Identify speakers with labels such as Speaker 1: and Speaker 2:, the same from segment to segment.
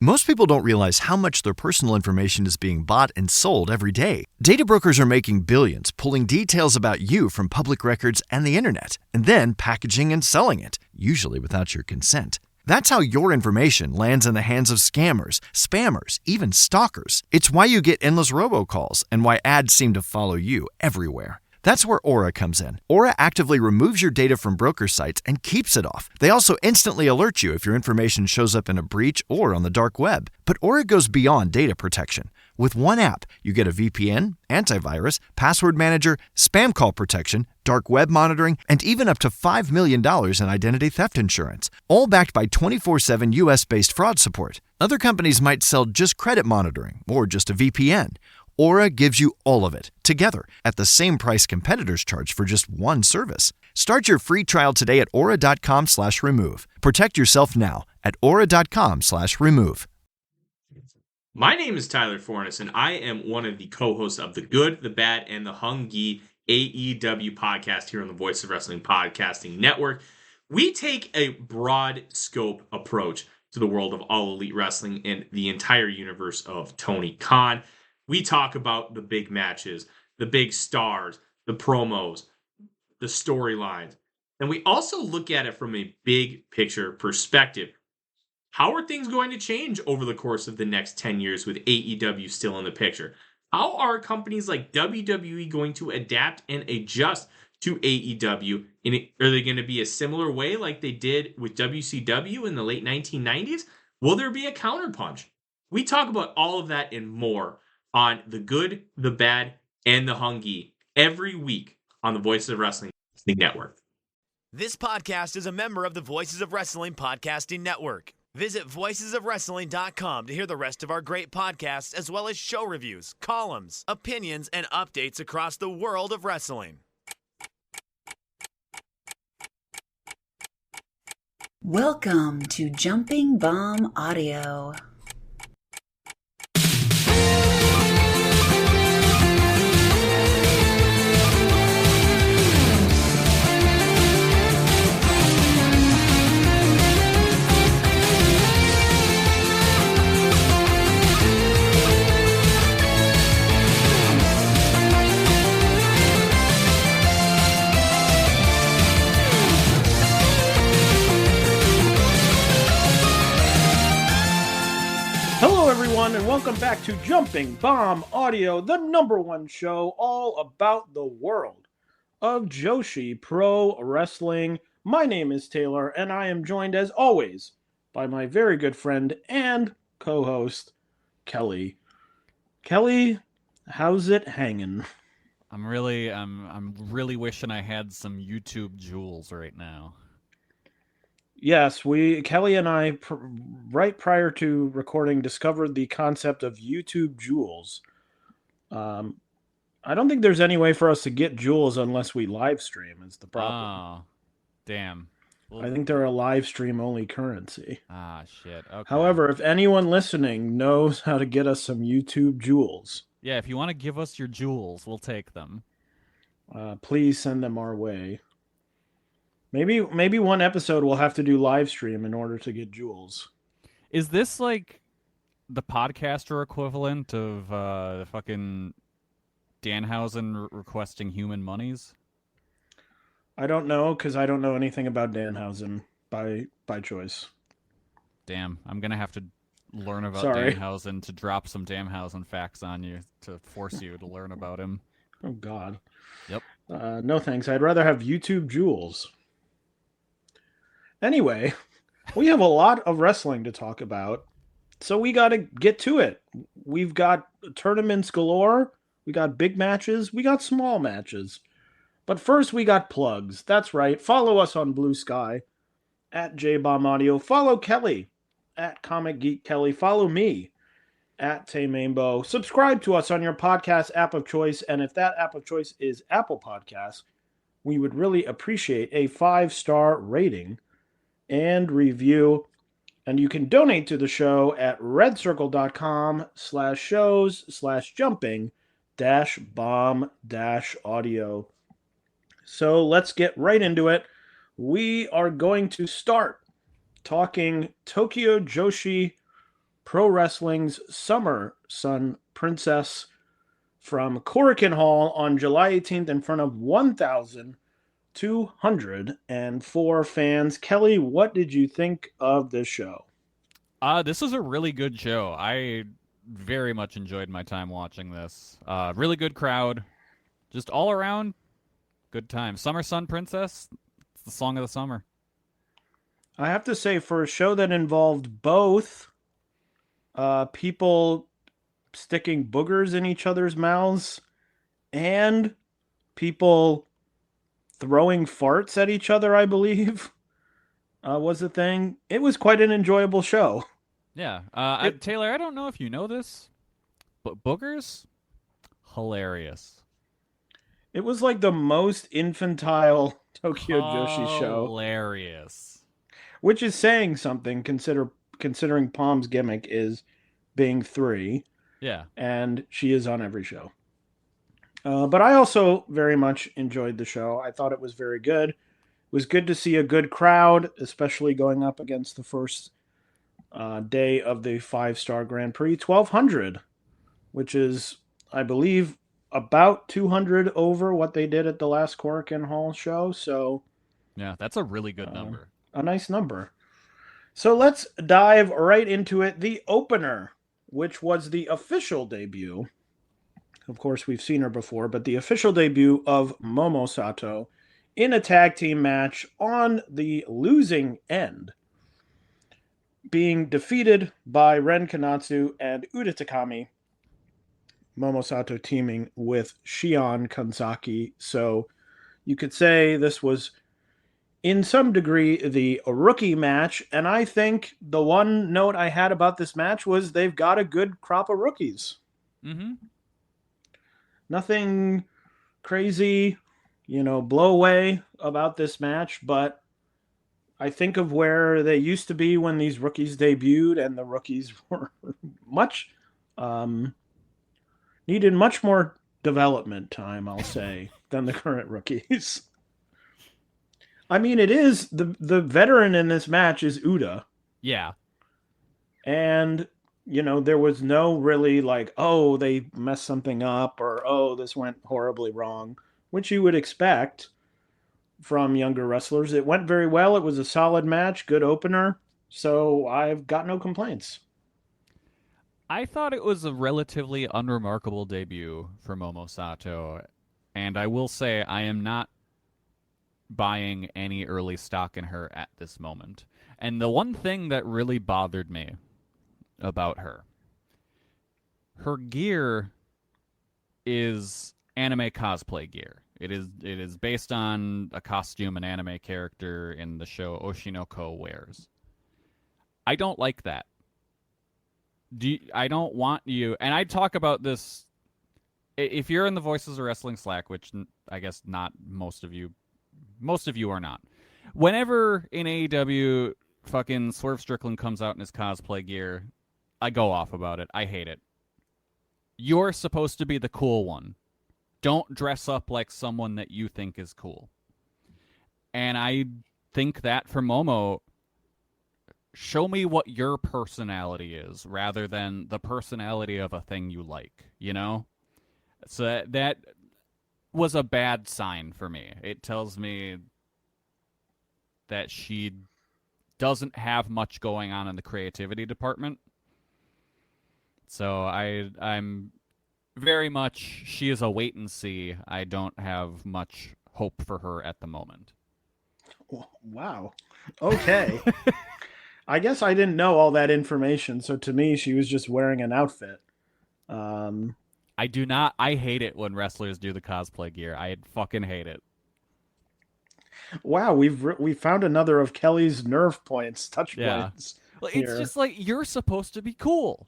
Speaker 1: Most people don't realize how much their personal information is being bought and sold every day. Data brokers are making billions, pulling details about you from public records and the internet, and then packaging and selling it, usually without your consent. That's how your information lands in the hands of scammers, spammers, even stalkers. It's why you get endless robocalls and why ads seem to follow you everywhere. That's where Aura comes in. Aura actively removes your data from broker sites and keeps it off. They also instantly alert you if your information shows up in a breach or on the dark web. But Aura goes beyond data protection. With one app, you get a VPN, antivirus, password manager, spam call protection, dark web monitoring, and even up to $5 million in identity theft insurance. All backed by 24/7 US-based fraud support. Other companies might sell just credit monitoring or just a VPN. Aura gives you all of it, together, at the same price competitors charge for just one service. Start your free trial today at aura.com/remove. Protect yourself now at aura.com/remove.
Speaker 2: My name is Tyler Fornes, and I am one of the co-hosts of the Good, the Bad, and the Hungy AEW podcast here on the Voice of Wrestling Podcasting Network. We take a broad scope approach to the world of All Elite Wrestling and the entire universe of Tony Khan. We talk about the big matches, the big stars, the promos, the storylines. And we also look at it from a big picture perspective. How are things going to change over the course of the next 10 years with AEW still in the picture? How are companies like WWE going to adapt and adjust to AEW? Are they going to be a similar way like they did with WCW in the late 1990s? Will there be a counterpunch? We talk about all of that and more on the Good, the Bad, and the Hungy every week on the Voices of Wrestling Network.
Speaker 3: This podcast is a member of the Voices of Wrestling Podcasting Network. Visit voicesofwrestling.com to hear the rest of our great podcasts, as well as show reviews, columns, opinions, and updates across the world of wrestling.
Speaker 4: Welcome to Jumping Bomb Audio.
Speaker 5: Hello, everyone, and welcome back to Jumping Bomb Audio, the #1 show all about the world of Joshi Pro Wrestling. My name is Taylor, and I am joined, as always, by my very good friend and co-host, Kelly. Kelly, how's it hanging?
Speaker 6: I'm really wishing I had some YouTube jewels right now.
Speaker 5: Yes, Kelly and I, right prior to recording, discovered the concept of YouTube jewels. I don't think there's any way for us to get jewels unless we live stream, is the problem.
Speaker 6: Oh, damn. Well,
Speaker 5: I think they're a live stream only currency.
Speaker 6: Ah, shit. Okay.
Speaker 5: However, if anyone listening knows how to get us some YouTube jewels,
Speaker 6: yeah, if you want to give us your jewels, we'll take them.
Speaker 5: please send them our way. Maybe one episode we'll have to do live stream in order to get jewels.
Speaker 6: Is this like the podcaster equivalent of fucking Danhausen requesting human monies?
Speaker 5: I don't know, because I don't know anything about Danhausen by choice.
Speaker 6: Damn, I'm gonna have to learn about
Speaker 5: Sorry.
Speaker 6: Danhausen to drop some Danhausen facts on you to force you to learn about him.
Speaker 5: Oh, God.
Speaker 6: Yep.
Speaker 5: No thanks. I'd rather have YouTube jewels. Anyway, we have a lot of wrestling to talk about, so we got to get to it. We've got tournaments galore, we got big matches, we got small matches. But first, we got plugs. That's right. Follow us on Blue Sky, at JBA Audio. Follow Kelly, at Comic Geek Kelly. Follow me, at Tamainbo. Subscribe to us on your podcast app of choice, and if that app of choice is Apple Podcasts, we would really appreciate a 5-star rating and review. And you can donate to the show at redcircle.com/shows/jumping-bomb-audio. So let's get right into it. We are going to start talking Tokyo Joshi Pro Wrestling's Summer Sun Princess from Korakuen Hall on July 18th in front of 1,204 fans. Kelly, what did you think of this show?
Speaker 6: This was a really good show. I very much enjoyed my time watching this. Really good crowd. Just all around, good time. Summer Sun Princess, it's the song of the summer.
Speaker 5: I have to say, for a show that involved both people sticking boogers in each other's mouths and people throwing farts at each other, I believe, was the thing. It was quite an enjoyable show.
Speaker 6: Yeah. Taylor, I don't know if you know this, but boogers, hilarious.
Speaker 5: It was like the most infantile Tokyo Joshi show.
Speaker 6: Hilarious.
Speaker 5: Which is saying something, considering Palm's gimmick is being 3.
Speaker 6: Yeah.
Speaker 5: And she is on every show. But I also very much enjoyed the show. I thought it was very good. It was good to see a good crowd, especially going up against the first day of the 5-star Grand Prix, 1,200, which is, I believe, about 200 over what they did at the last Korakuen Hall show. So,
Speaker 6: yeah, that's a really good number.
Speaker 5: A nice number. So let's dive right into it. The opener, which was the official debut. Of course, we've seen her before, but the official debut of Momo Sato in a tag team match on the losing end, being defeated by Ren Kanatsu and Uda Takami. Momo Sato teaming with Shion Kanzaki. So you could say this was, in some degree, the rookie match. And I think the one note I had about this match was they've got a good crop of rookies.
Speaker 6: Mm-hmm.
Speaker 5: Nothing crazy, blow away about this match, but I think of where they used to be when these rookies debuted, and the rookies were needed much more development time, I'll say, than the current rookies. I mean, it is the veteran in this match is Uda.
Speaker 6: Yeah.
Speaker 5: And there was no really like, oh, they messed something up, or oh, this went horribly wrong, which you would expect from younger wrestlers. It went very well. It was a solid match, good opener. So I've got no complaints.
Speaker 6: I thought it was a relatively unremarkable debut for Momo Sato, and I will say I am not buying any early stock in her at this moment. And the one thing that really bothered me about her gear is anime cosplay gear. It is based on a costume an anime character in the show Oshinoko wears. I don't like that. I don't want you, and I talk about this, if you're in the Voices of Wrestling Slack, which I guess not most of you are not. Whenever in AEW fucking Swerve Strickland comes out in his cosplay gear, I go off about it. I hate it. You're supposed to be the cool one. Don't dress up like someone that you think is cool. And I think that for Momo, show me what your personality is rather than the personality of a thing you like, So that was a bad sign for me. It tells me that she doesn't have much going on in the creativity department. So I'm very much, she is a wait and see. I don't have much hope for her at the moment.
Speaker 5: Wow. Okay. I guess I didn't know all that information, so to me, she was just wearing an outfit.
Speaker 6: I hate it when wrestlers do the cosplay gear. I fucking hate it.
Speaker 5: Wow, we found another of Kelly's nerve points, touch points.
Speaker 6: Well, it's just like, you're supposed to be cool.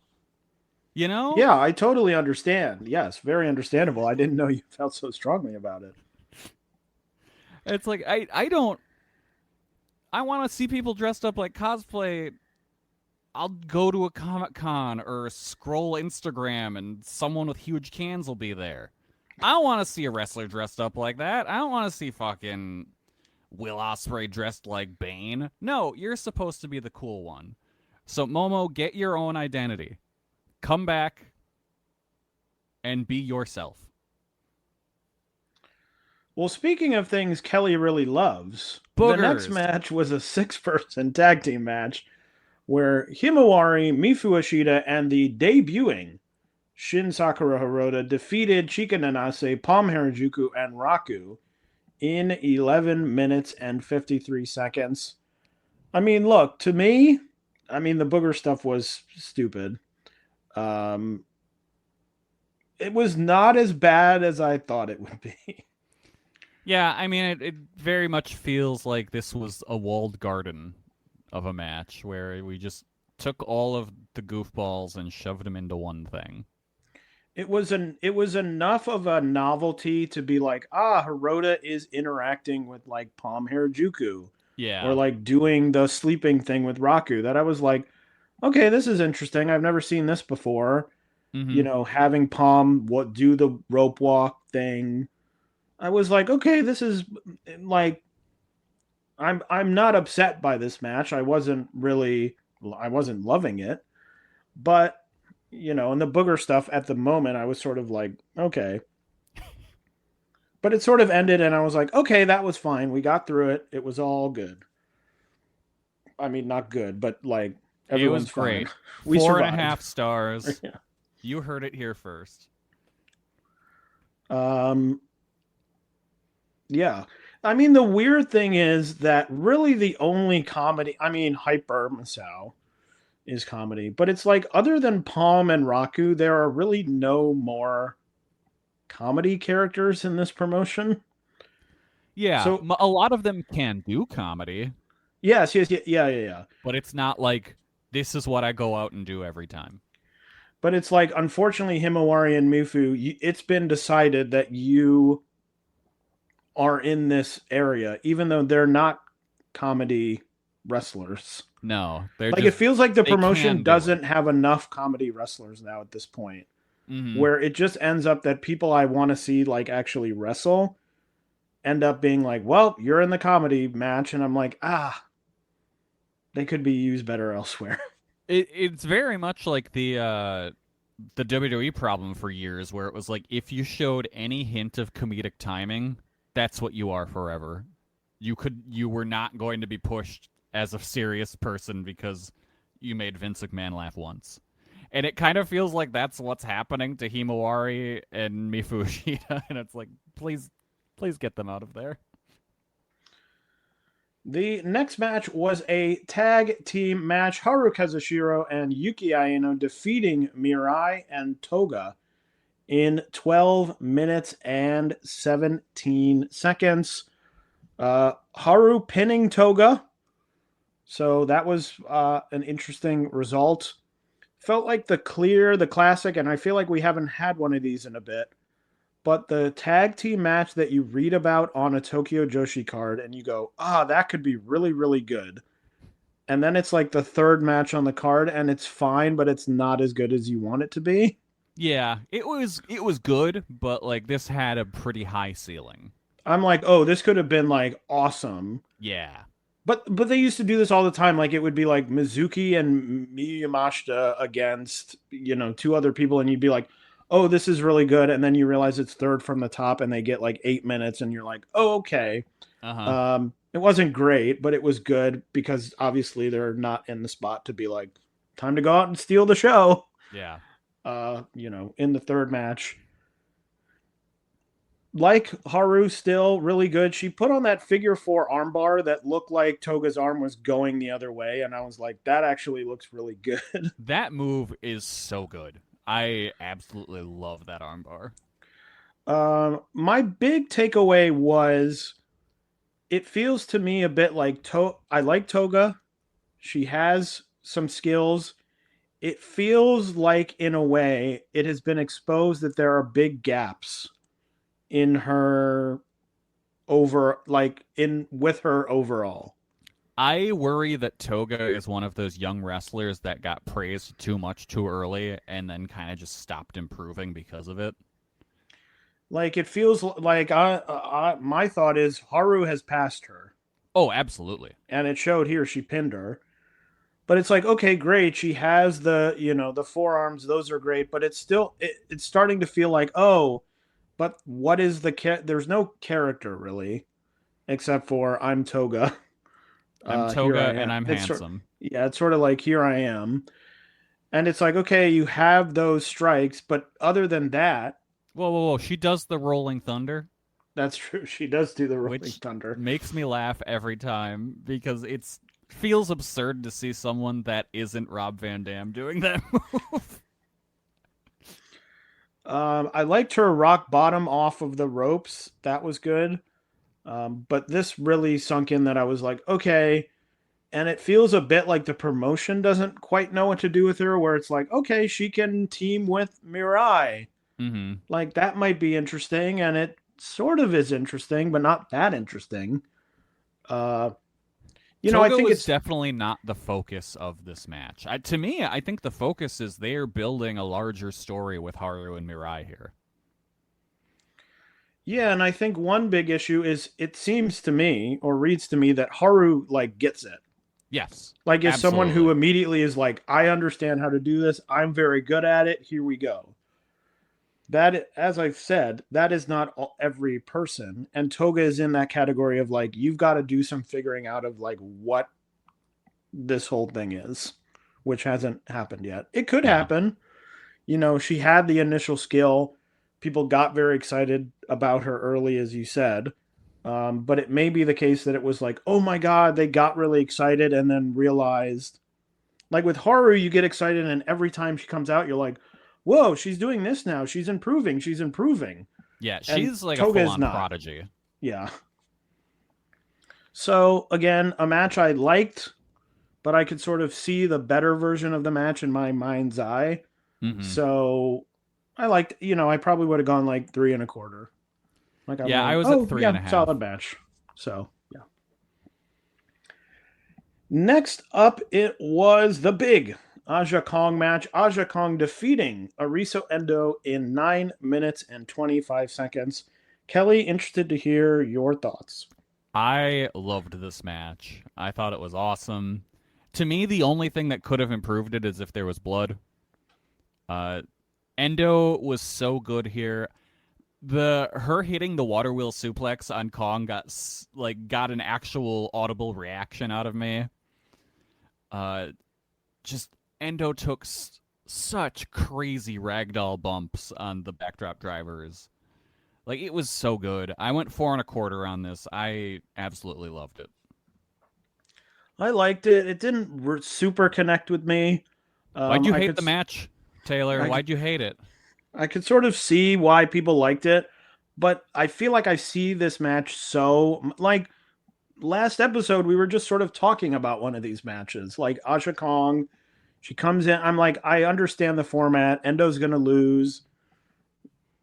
Speaker 5: Yeah, I totally understand. Yes, very understandable. I didn't know you felt so strongly about it.
Speaker 6: It's like, I want to see people dressed up like cosplay. I'll go to a Comic-Con or scroll Instagram and someone with huge cans will be there. I don't want to see a wrestler dressed up like that. I don't want to see fucking Will Ospreay dressed like Bane. No, you're supposed to be the cool one. So Momo, get your own identity. Come back and be yourself.
Speaker 5: Well, speaking of things Kelly really loves,
Speaker 6: Boogers.
Speaker 5: the next match was a 6-person tag team match where Himawari, Mifu Ashita, and the debuting Shin Sakura Hirota defeated Chika Nanase, Palm Harajuku, and Raku in 11 minutes and 53 seconds. I mean, look, to me, the booger stuff was stupid. It was not as bad as I thought it would be.
Speaker 6: Yeah, I mean, it very much feels like this was a walled garden of a match where we just took all of the goofballs and shoved them into one thing.
Speaker 5: It was enough of a novelty to be like, Hirota is interacting with like Palm Harajuku.
Speaker 6: Yeah.
Speaker 5: Or like doing the sleeping thing with Raku, that I was like, okay, this is interesting. I've never seen this before.
Speaker 6: Mm-hmm.
Speaker 5: Having Palm do the rope walk thing. I was like, okay, this is like, I'm not upset by this match. I wasn't loving it, but and the booger stuff at the moment, I was sort of like, okay. But it sort of ended, and I was like, okay, that was fine. We got through it. It was all good. I mean, not good, but like everyone's
Speaker 6: it was great.
Speaker 5: Fine. We
Speaker 6: 4.5 stars.
Speaker 5: Yeah.
Speaker 6: You heard it here first.
Speaker 5: Yeah. I mean, the weird thing is that really the only comedy, Hyper Masao is comedy, but it's like other than Palm and Raku, there are really no more comedy characters in this promotion.
Speaker 6: Yeah,
Speaker 5: so
Speaker 6: a lot of them can do comedy.
Speaker 5: Yes, yeah.
Speaker 6: But it's not like this is what I go out and do every time.
Speaker 5: But it's like, unfortunately, Himawari and Mifu, it's been decided that you are in this area, even though they're not comedy wrestlers.
Speaker 6: No, they're
Speaker 5: like,
Speaker 6: just,
Speaker 5: it feels like the promotion doesn't have enough comedy wrestlers now at this point, where it just ends up that people I want to see like actually wrestle end up being like, well, you're in the comedy match, and I'm like, they could be used better elsewhere.
Speaker 6: It's very much like the WWE problem for years, where it was like, if you showed any hint of comedic timing, that's what you are forever. You were not going to be pushed as a serious person because you made Vince McMahon laugh once. And it kind of feels like that's what's happening to Himawari and Mifu Ashita, and it's like, please get them out of there.
Speaker 5: The next match was a tag team match. Haru Kazushiro and Yuki Aino defeating Mirai and Toga in 12 minutes and 17 seconds. Haru pinning Toga. So that was an interesting result. Felt like the classic, and I feel like we haven't had one of these in a bit. But the tag team match that you read about on a Tokyo Joshi card and you go, that could be really, really good. And then it's like the third match on the card and it's fine, but it's not as good as you want it to be.
Speaker 6: Yeah, it was good, but like this had a pretty high ceiling.
Speaker 5: I'm like, this could have been like awesome.
Speaker 6: Yeah.
Speaker 5: But they used to do this all the time. Like, it would be like Mizuki and Miyu Yamashita against, two other people, and you'd be like, oh, this is really good. And then you realize it's third from the top and they get like 8 minutes and you're like, oh, okay. It wasn't great, but it was good because obviously they're not in the spot to be like, time to go out and steal the show.
Speaker 6: Yeah.
Speaker 5: In the third match. Like Haru, still really good. She put on that figure 4 armbar that looked like Toga's arm was going the other way. And I was like, that actually looks really good.
Speaker 6: That move is so good. I absolutely love that armbar.
Speaker 5: My big takeaway was it feels to me a bit like I like Toga. She has some skills. It feels like, in a way, it has been exposed that there are big gaps in her with her overall.
Speaker 6: I worry that Toga is one of those young wrestlers that got praised too much too early and then kind of just stopped improving because of it.
Speaker 5: Like, it feels like my thought is Haru has passed her.
Speaker 6: Oh, absolutely.
Speaker 5: And it showed here. She pinned her. But it's like, okay, great. She has the, the forearms. Those are great. But it's still, it's starting to feel like, oh, but what is there's no character really, except for I'm Toga.
Speaker 6: I'm
Speaker 5: Here I
Speaker 6: Toga and
Speaker 5: am.
Speaker 6: I'm handsome.
Speaker 5: It's sort of like, here I am. And it's like, okay, you have those strikes. But other than that,
Speaker 6: Whoa. She does the Rolling Thunder.
Speaker 5: that's true. She does do the Rolling
Speaker 6: Which
Speaker 5: Thunder.
Speaker 6: makes me laugh every time because it feels absurd to see someone that isn't Rob Van Dam doing that move.
Speaker 5: I liked her rock bottom off of the ropes. That was good. But this really sunk in that I was like, okay. And it feels a bit like the promotion doesn't quite know what to do with her, where it's like, okay, she can team with Mirai.
Speaker 6: Mm-hmm.
Speaker 5: Like, that might be interesting. And it sort of is interesting, but not that interesting. I think
Speaker 6: was
Speaker 5: it's
Speaker 6: definitely not the focus of this match. To me, I think the focus is they're building a larger story with Haru and Mirai here.
Speaker 5: Yeah, and I think one big issue is it seems to me, or reads to me, that Haru, like, gets it.
Speaker 6: Yes.
Speaker 5: Like, is someone who
Speaker 6: absolutely.
Speaker 5: immediately is like, I understand how to do this. I'm very good at it. Here we go. That, as I've said, that is not every person. And Toga is in that category of like, you've got to do some figuring out of like what this whole thing is, which hasn't happened yet. It could happen. She had the initial skill. People got very excited about her early, as you said. But it may be the case that it was like, oh my God, they got really excited and then realized, like with Haru, you get excited and every time she comes out, you're like, whoa, she's doing this now. She's improving.
Speaker 6: Yeah,
Speaker 5: And
Speaker 6: she's like
Speaker 5: Toga
Speaker 6: a
Speaker 5: is
Speaker 6: full-on
Speaker 5: not.
Speaker 6: prodigy.
Speaker 5: Yeah. So again, a match I liked, but I could sort of see the better version of the match in my mind's eye.
Speaker 6: Mm-hmm.
Speaker 5: So I liked, I probably would have gone like 3.25. Like I'm
Speaker 6: Yeah,
Speaker 5: like,
Speaker 6: I was
Speaker 5: oh
Speaker 6: at 3.5.
Speaker 5: solid match. So yeah. Next up, it was the big Aja Kong match. Aja Kong defeating Ariso Endo in 9 minutes and 25 seconds. Kelly, interested to hear your thoughts.
Speaker 6: I loved this match. I thought it was awesome. To me, the only thing that could have improved it is if there was blood. Endo was so good here. Her hitting the water wheel suplex on Kong got an actual audible reaction out of me. Just Endo took such crazy ragdoll bumps on the backdrop drivers. Like, it was so good. I went 4.25 on this. I absolutely loved it.
Speaker 5: I liked it. It didn't super connect with me.
Speaker 6: Why'd you hate the match, Taylor? Why'd you hate it?
Speaker 5: I could sort of see why people liked it, but I feel like I see this match so, like, last episode, we were just sort of talking about one of these matches. Like, Aja Kong, she comes in. I'm like, I understand the format. Endo's going to lose.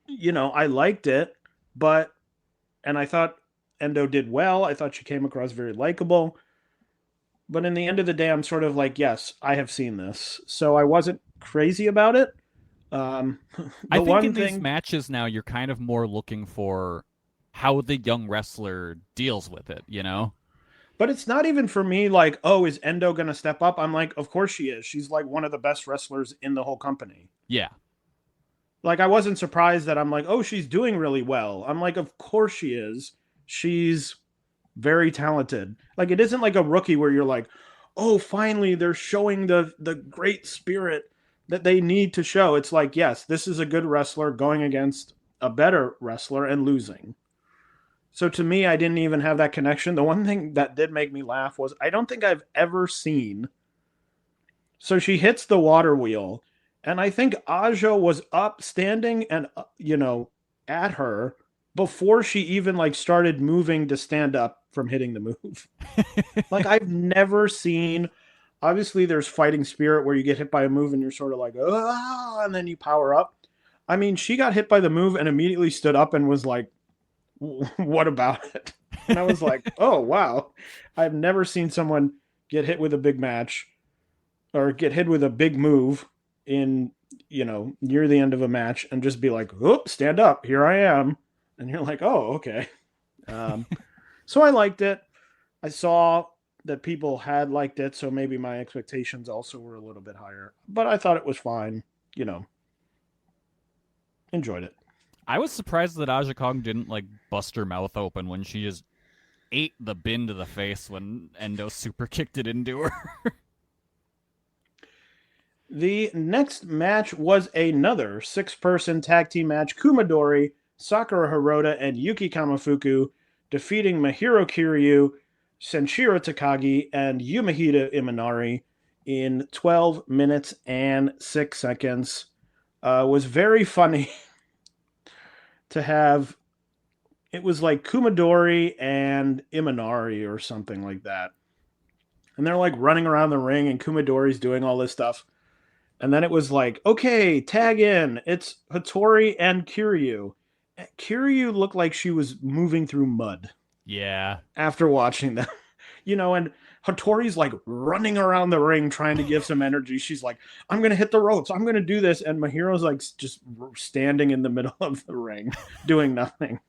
Speaker 5: I liked it, and I thought Endo did well. I thought she came across very likable. But in the end of the day, I'm sort of like, yes, I have seen this. So I wasn't crazy about it.
Speaker 6: I think in these matches now, you're kind of more looking for how the young wrestler deals with it,
Speaker 5: But it's not even for me like, oh, is Endo going to step up? I'm like, of course she is. She's like one of the best wrestlers in the whole company.
Speaker 6: Yeah.
Speaker 5: Like, I wasn't surprised that I'm like, oh, she's doing really well. I'm like, of course she is. She's very talented. Like, it isn't like a rookie where you're like, oh, finally they're showing the great spirit that they need to show. It's like, yes, this is a good wrestler going against a better wrestler and losing. So to me, I didn't even have that connection. The one thing that did make me laugh was I don't think I've ever seen. So she hits the water wheel, and I think Aja was up standing and, at her before she even like started moving to stand up from hitting the move. Like, I've never seen. Obviously, there's fighting spirit where you get hit by a move and you're sort of like, ah, and then you power up. I mean, she got hit by the move and immediately stood up and was like, what about it? And I was like, oh, wow. I've never seen someone get hit with a big match or get hit with a big move in, near the end of a match and just be like, oh, stand up. Here I am. And you're like, oh, okay. So I liked it. I saw that people had liked it, so maybe my expectations also were a little bit higher. But I thought it was fine. Enjoyed it.
Speaker 6: I was surprised that Aja Kong didn't like bust her mouth open when she just ate the bin to the face when Endo super kicked it into her.
Speaker 5: The next match was another 6-person tag team match. Kumadori, Sakura Hirota, and Yuki Kamafuku defeating Mahiro Kiryu, Senshiro Takagi, and Yumehide Imanari in 12 minutes and 6 seconds. Was very funny to have. It was like Kumadori and Imanari or something like that. And they're like running around the ring and Kumadori's doing all this stuff. And then it was like, okay, tag in. It's Hattori and Kiryu. Kiryu looked like she was moving through mud.
Speaker 6: Yeah.
Speaker 5: After watching them. And Hattori's like running around the ring trying to give some energy. She's like, I'm going to hit the ropes. I'm going to do this. And Mahiro's like just standing in the middle of the ring doing nothing.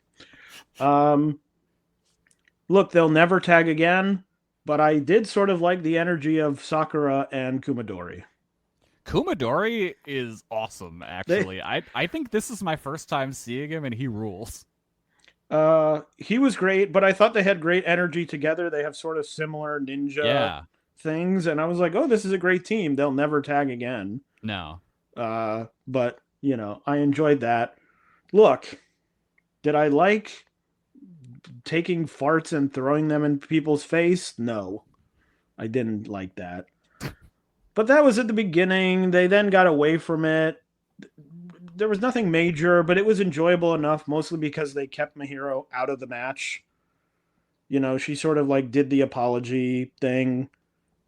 Speaker 5: Look, they'll never tag again, but I did sort of like the energy of Sakura and Kumadori.
Speaker 6: Kumadori is awesome, actually. I think this is my first time seeing him, and he rules.
Speaker 5: He was great, but I thought they had great energy together. They have sort of similar ninja things, and I was like, oh, this is a great team. They'll never tag again.
Speaker 6: No.
Speaker 5: But, I enjoyed that. Look, did I like taking farts and throwing them in people's face? No, I didn't like that. But that was at the beginning. They then got away from it. There was nothing major, but it was enjoyable enough, mostly because they kept Mahiro out of the match. She sort of like did the apology thing,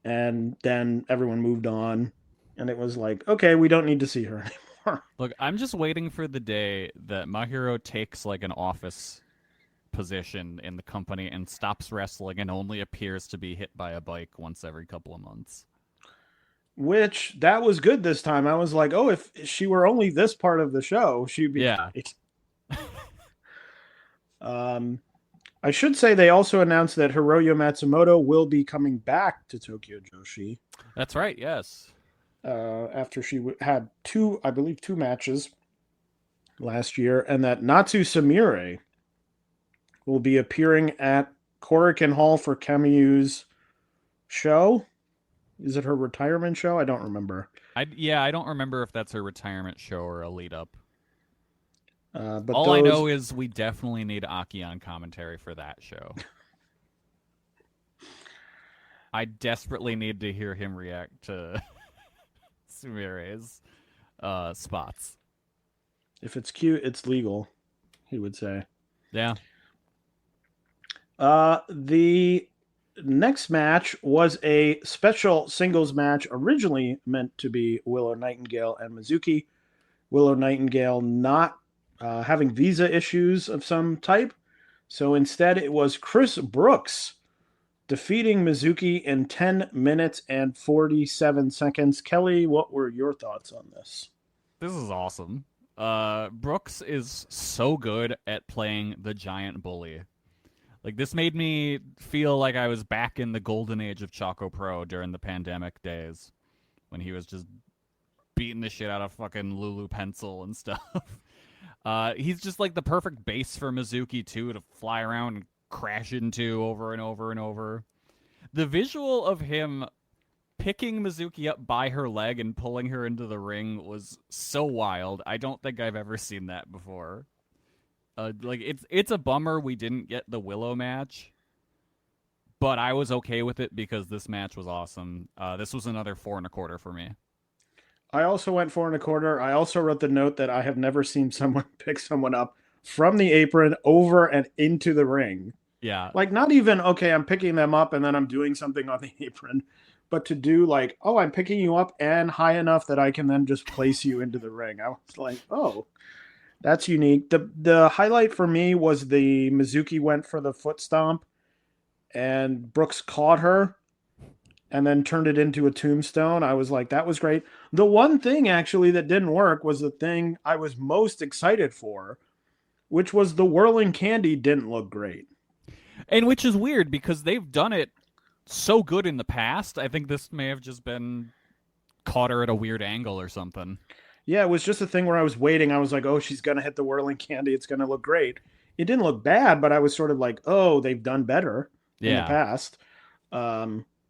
Speaker 5: and then everyone moved on. And it was like, okay, we don't need to see her anymore.
Speaker 6: Look, I'm just waiting for the day that Mahiro takes like an office position in the company and stops wrestling and only appears to be hit by a bike once every couple of months.
Speaker 5: Which, that was good this time. I was like, oh, if she were only this part of the show, she'd be great. I should say they also announced that Hiroyo Matsumoto will be coming back to Tokyo Joshi.
Speaker 6: That's right, yes.
Speaker 5: After she had two matches last year, and that Natsu Samire will be appearing at Korakuen Hall for Kamiyu's show. Is it her retirement show? I don't remember.
Speaker 6: I don't remember if that's her retirement show or a lead up.
Speaker 5: But
Speaker 6: all I know is we definitely need Aki on commentary for that show. I desperately need to hear him react to Sumire's spots.
Speaker 5: If it's cute, it's legal, he would say.
Speaker 6: Yeah.
Speaker 5: The next match was a special singles match originally meant to be Willow Nightingale and Mizuki. Willow Nightingale not having visa issues of some type. So instead it was Chris Brooks defeating Mizuki in 10 minutes and 47 seconds. Kelly, what were your thoughts on this?
Speaker 6: This is awesome. Brooks is so good at playing the giant bully. Like, this made me feel like I was back in the golden age of Choco Pro during the pandemic days when he was just beating the shit out of fucking Lulu Pencil and stuff. He's just like the perfect base for Mizuki, too, to fly around and crash into over and over and over. The visual of him picking Mizuki up by her leg and pulling her into the ring was so wild. I don't think I've ever seen that before. It's a bummer we didn't get the Willow match, but I was okay with it because this match was awesome. This was another 4 1/4 for me.
Speaker 5: I also went 4 1/4. I also wrote the note that I have never seen someone pick someone up from the apron over and into the ring.
Speaker 6: Yeah.
Speaker 5: Like, not even, okay, I'm picking them up and then I'm doing something on the apron, but to do like, oh, I'm picking you up and high enough that I can then just place you into the ring. I was like, oh, that's unique. The highlight for me was the Mizuki went for the foot stomp and Brooks caught her and then turned it into a tombstone. I was like, that was great. The one thing actually that didn't work was the thing I was most excited for, which was the whirling candy didn't look great.
Speaker 6: And which is weird because they've done it so good in the past. I think this may have just been caught her at a weird angle or something.
Speaker 5: Yeah, it was just a thing where I was waiting. I was like, oh, she's going to hit the whirling candy. It's going to look great. It didn't look bad, but I was sort of like, oh, they've done better in the past,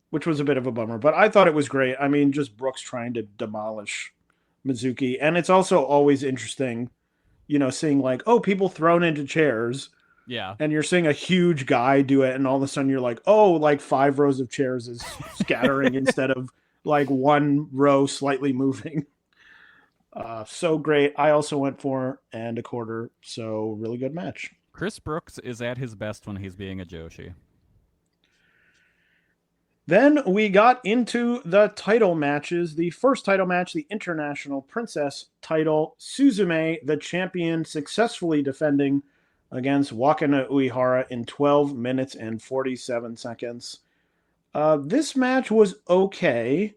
Speaker 5: which was a bit of a bummer. But I thought it was great. I mean, just Brooks trying to demolish Mizuki. And it's also always interesting, seeing like, oh, people thrown into chairs.
Speaker 6: Yeah.
Speaker 5: And you're seeing a huge guy do it. And all of a sudden you're like, oh, like 5 rows of chairs is scattering instead of like 1 row slightly moving. So great. I also went 4 1/4. So really good match.
Speaker 6: Chris Brooks is at his best when he's being a Joshi.
Speaker 5: Then we got into the title matches. The first title match, the International Princess title. Suzume, the champion, successfully defending against Wakana Uehara in 12 minutes and 47 seconds. This match was okay.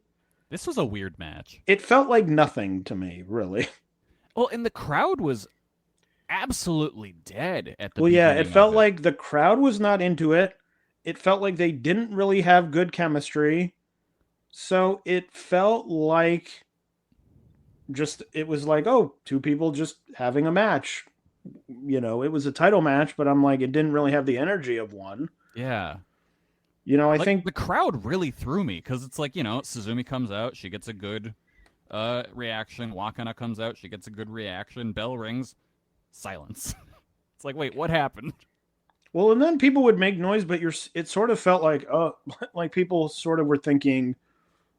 Speaker 6: This was a weird match.
Speaker 5: It felt like nothing to me, really.
Speaker 6: Well, and the crowd was absolutely dead at the
Speaker 5: Well, yeah,
Speaker 6: beginning
Speaker 5: it felt
Speaker 6: of it.
Speaker 5: like the crowd was not into it. It felt like they didn't really have good chemistry. So it felt like it was like, oh, 2 people just having a match. It was a title match, but I'm like, it didn't really have the energy of one.
Speaker 6: Yeah.
Speaker 5: I think
Speaker 6: the crowd really threw me because it's like, Suzumi comes out, she gets a good reaction. Wakana comes out, she gets a good reaction. Bell rings, silence. It's like, wait, what happened?
Speaker 5: Well, and then people would make noise, but it sort of felt like, like people sort of were thinking,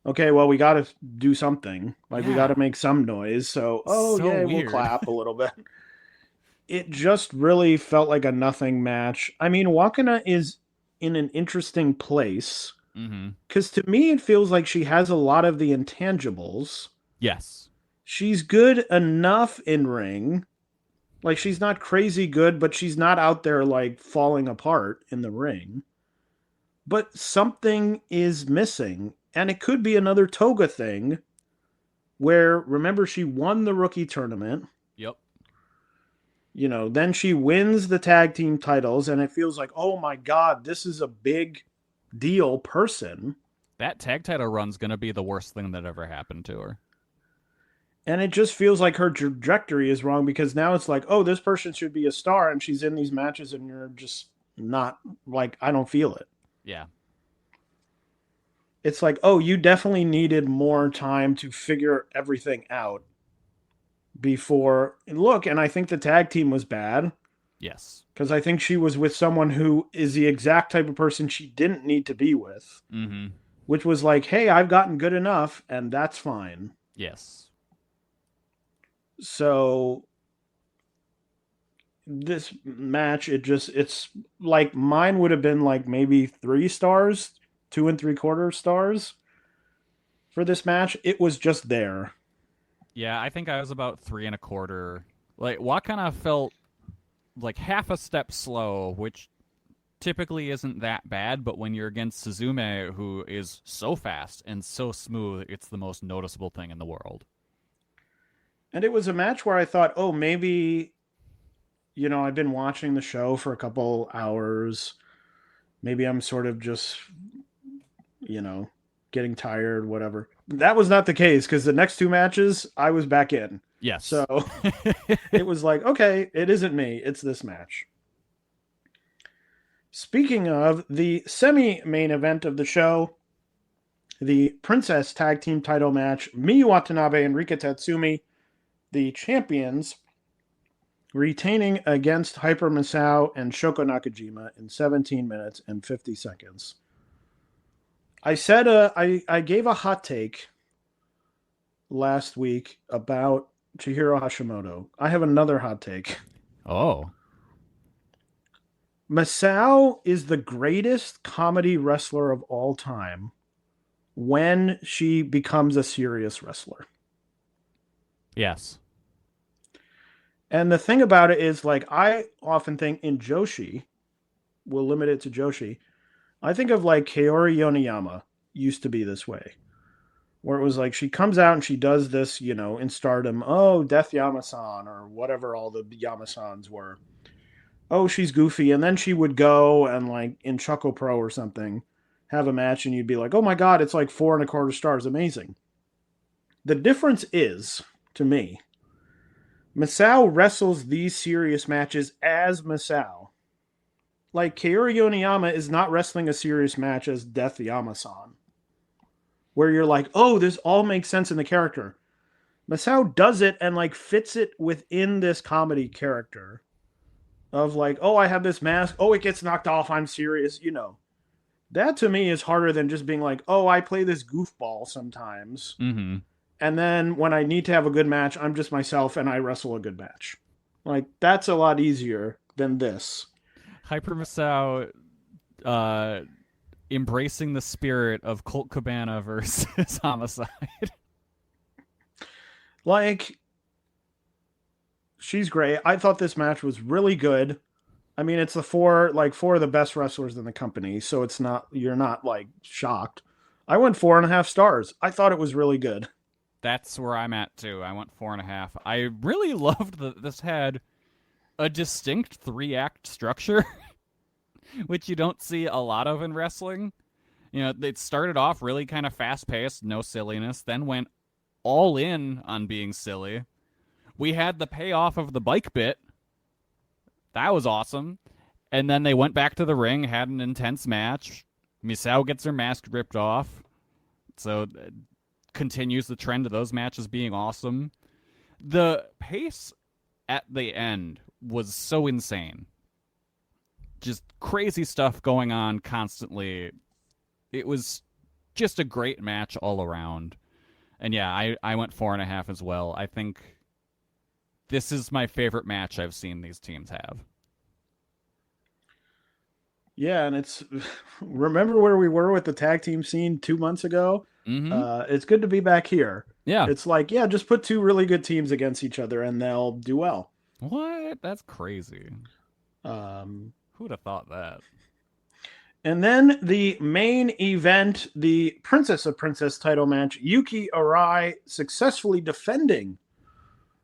Speaker 5: okay, well, we got to do something. Like, we got to make some noise. So
Speaker 6: weird.
Speaker 5: We'll clap a little bit. It just really felt like a nothing match. I mean, Wakana is in an interesting place. Because to me, it feels like she has a lot of the intangibles.
Speaker 6: Yes.
Speaker 5: She's good enough in ring. Like, she's not crazy good, but she's not out there, like, falling apart in the ring. But something is missing. And it could be another Toga thing where, remember, she won the rookie tournament.
Speaker 6: Yep.
Speaker 5: Then she wins the tag team titles, and it feels like, oh my God, this is a big deal person.
Speaker 6: That tag title run's going to be the worst thing that ever happened to her.
Speaker 5: And it just feels like her trajectory is wrong because now it's like, oh, this person should be a star, and she's in these matches, and you're just not, like, I don't feel it.
Speaker 6: Yeah.
Speaker 5: It's like, oh, you definitely needed more time to figure everything out before. Look, and I think the tag team was bad.
Speaker 6: Yes.
Speaker 5: Because I think she was with someone who is the exact type of person she didn't need to be with. Which was like, hey, I've gotten good enough, and that's fine.
Speaker 6: Yes.
Speaker 5: So this match, it's like mine would have been like maybe 3 stars, 2 3/4 stars for this match. It was just there.
Speaker 6: Yeah, I think I was about 3 1/4. Like, Wakana felt like half a step slow, which typically isn't that bad, but when you're against Suzume, who is so fast and so smooth, it's the most noticeable thing in the world.
Speaker 5: And it was a match where I thought, oh, maybe, I've been watching the show for a couple hours. Maybe I'm sort of just, getting tired, whatever. That was not the case because the next 2 matches, I was back in.
Speaker 6: Yes.
Speaker 5: So it was like, okay, it isn't me. It's this match. Speaking of the semi-main event of the show, the Princess Tag Team title match, Miyu Watanabe and Rika Tatsumi, the champions, retaining against Hyper Misao and Shoko Nakajima in 17 minutes and 50 seconds. I said I gave a hot take last week about Chihiro Hashimoto. I have another hot take.
Speaker 6: Oh.
Speaker 5: Misao is the greatest comedy wrestler of all time when she becomes a serious wrestler.
Speaker 6: Yes.
Speaker 5: And the thing about it is, like, I often think in Joshi, we'll limit it to Joshi, I think of, like, Kaori Yoneyama used to be this way. Where it was like, she comes out and she does this, in Stardom, oh, Death Yama-san, or whatever all the Yama-sans were. Oh, she's goofy. And then she would go and, like, in Choco Pro or something, have a match and you'd be like, oh my God, it's like 4.25 stars. Amazing. The difference is, to me, Masao wrestles these serious matches as Masao. Like, Kaori Yoneyama is not wrestling a serious match as Death Yama-san, where you're like, oh, this all makes sense in the character. Masao does it and like fits it within this comedy character of like, oh, I have this mask. Oh, it gets knocked off. I'm serious. That to me is harder than just being like, oh, I play this goofball sometimes.
Speaker 6: Mm-hmm.
Speaker 5: And then when I need to have a good match, I'm just myself and I wrestle a good match. Like, that's a lot easier than this.
Speaker 6: Hyper Masao embracing the spirit of Colt Cabana versus Homicide.
Speaker 5: Like, she's great. I thought this match was really good. I mean, it's the four of the best wrestlers in the company, so you're not like shocked. I went 4.5 stars. I thought it was really good.
Speaker 6: That's where I'm at too. I went 4.5. I really loved that this had a distinct 3-act structure, which you don't see a lot of in wrestling. It started off really kind of fast-paced, no silliness, then went all in on being silly. We had the payoff of the bike bit. That was awesome. And then they went back to the ring, had an intense match. Misao gets her mask ripped off. So continues the trend of those matches being awesome. The pace at the end was so insane. Just crazy stuff going on constantly. It was just a great match all around. And yeah, I went 4.5 as well. I think this is my favorite match I've seen these teams have.
Speaker 5: Yeah, and remember where we were with the tag team scene 2 months ago?
Speaker 6: Mm-hmm.
Speaker 5: It's good to be back here.
Speaker 6: Yeah.
Speaker 5: It's like, yeah, just put 2 really good teams against each other and they'll do well.
Speaker 6: What? That's crazy. Who'd have thought that?
Speaker 5: And then the main event, the Princess of Princess title match, Yuki Arai successfully defending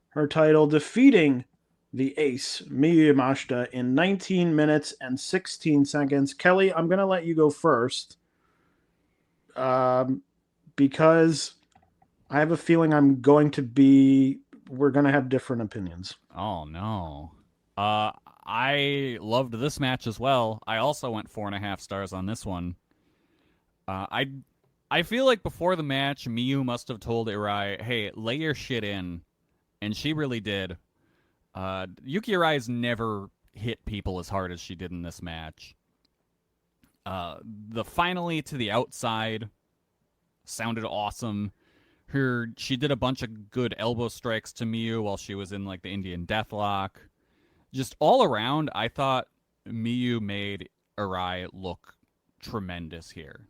Speaker 5: her title, defeating the ace, Miyu Yamashita, in 19 minutes and 16 seconds. Kelly, I'm going to let you go first because I have a feeling we're going to have different opinions.
Speaker 6: Oh, no. I loved this match as well. I also went 4.5 stars on this one. I feel like before the match, Miyu must have told Arai, hey, lay your shit in. And she really did. Yuki Arai's never hit people as hard as she did in this match. The finally to the outside sounded awesome. She did a bunch of good elbow strikes to Miyu while she was in like the Indian Deathlock. Just all around, I thought Miyu made Arai look tremendous here.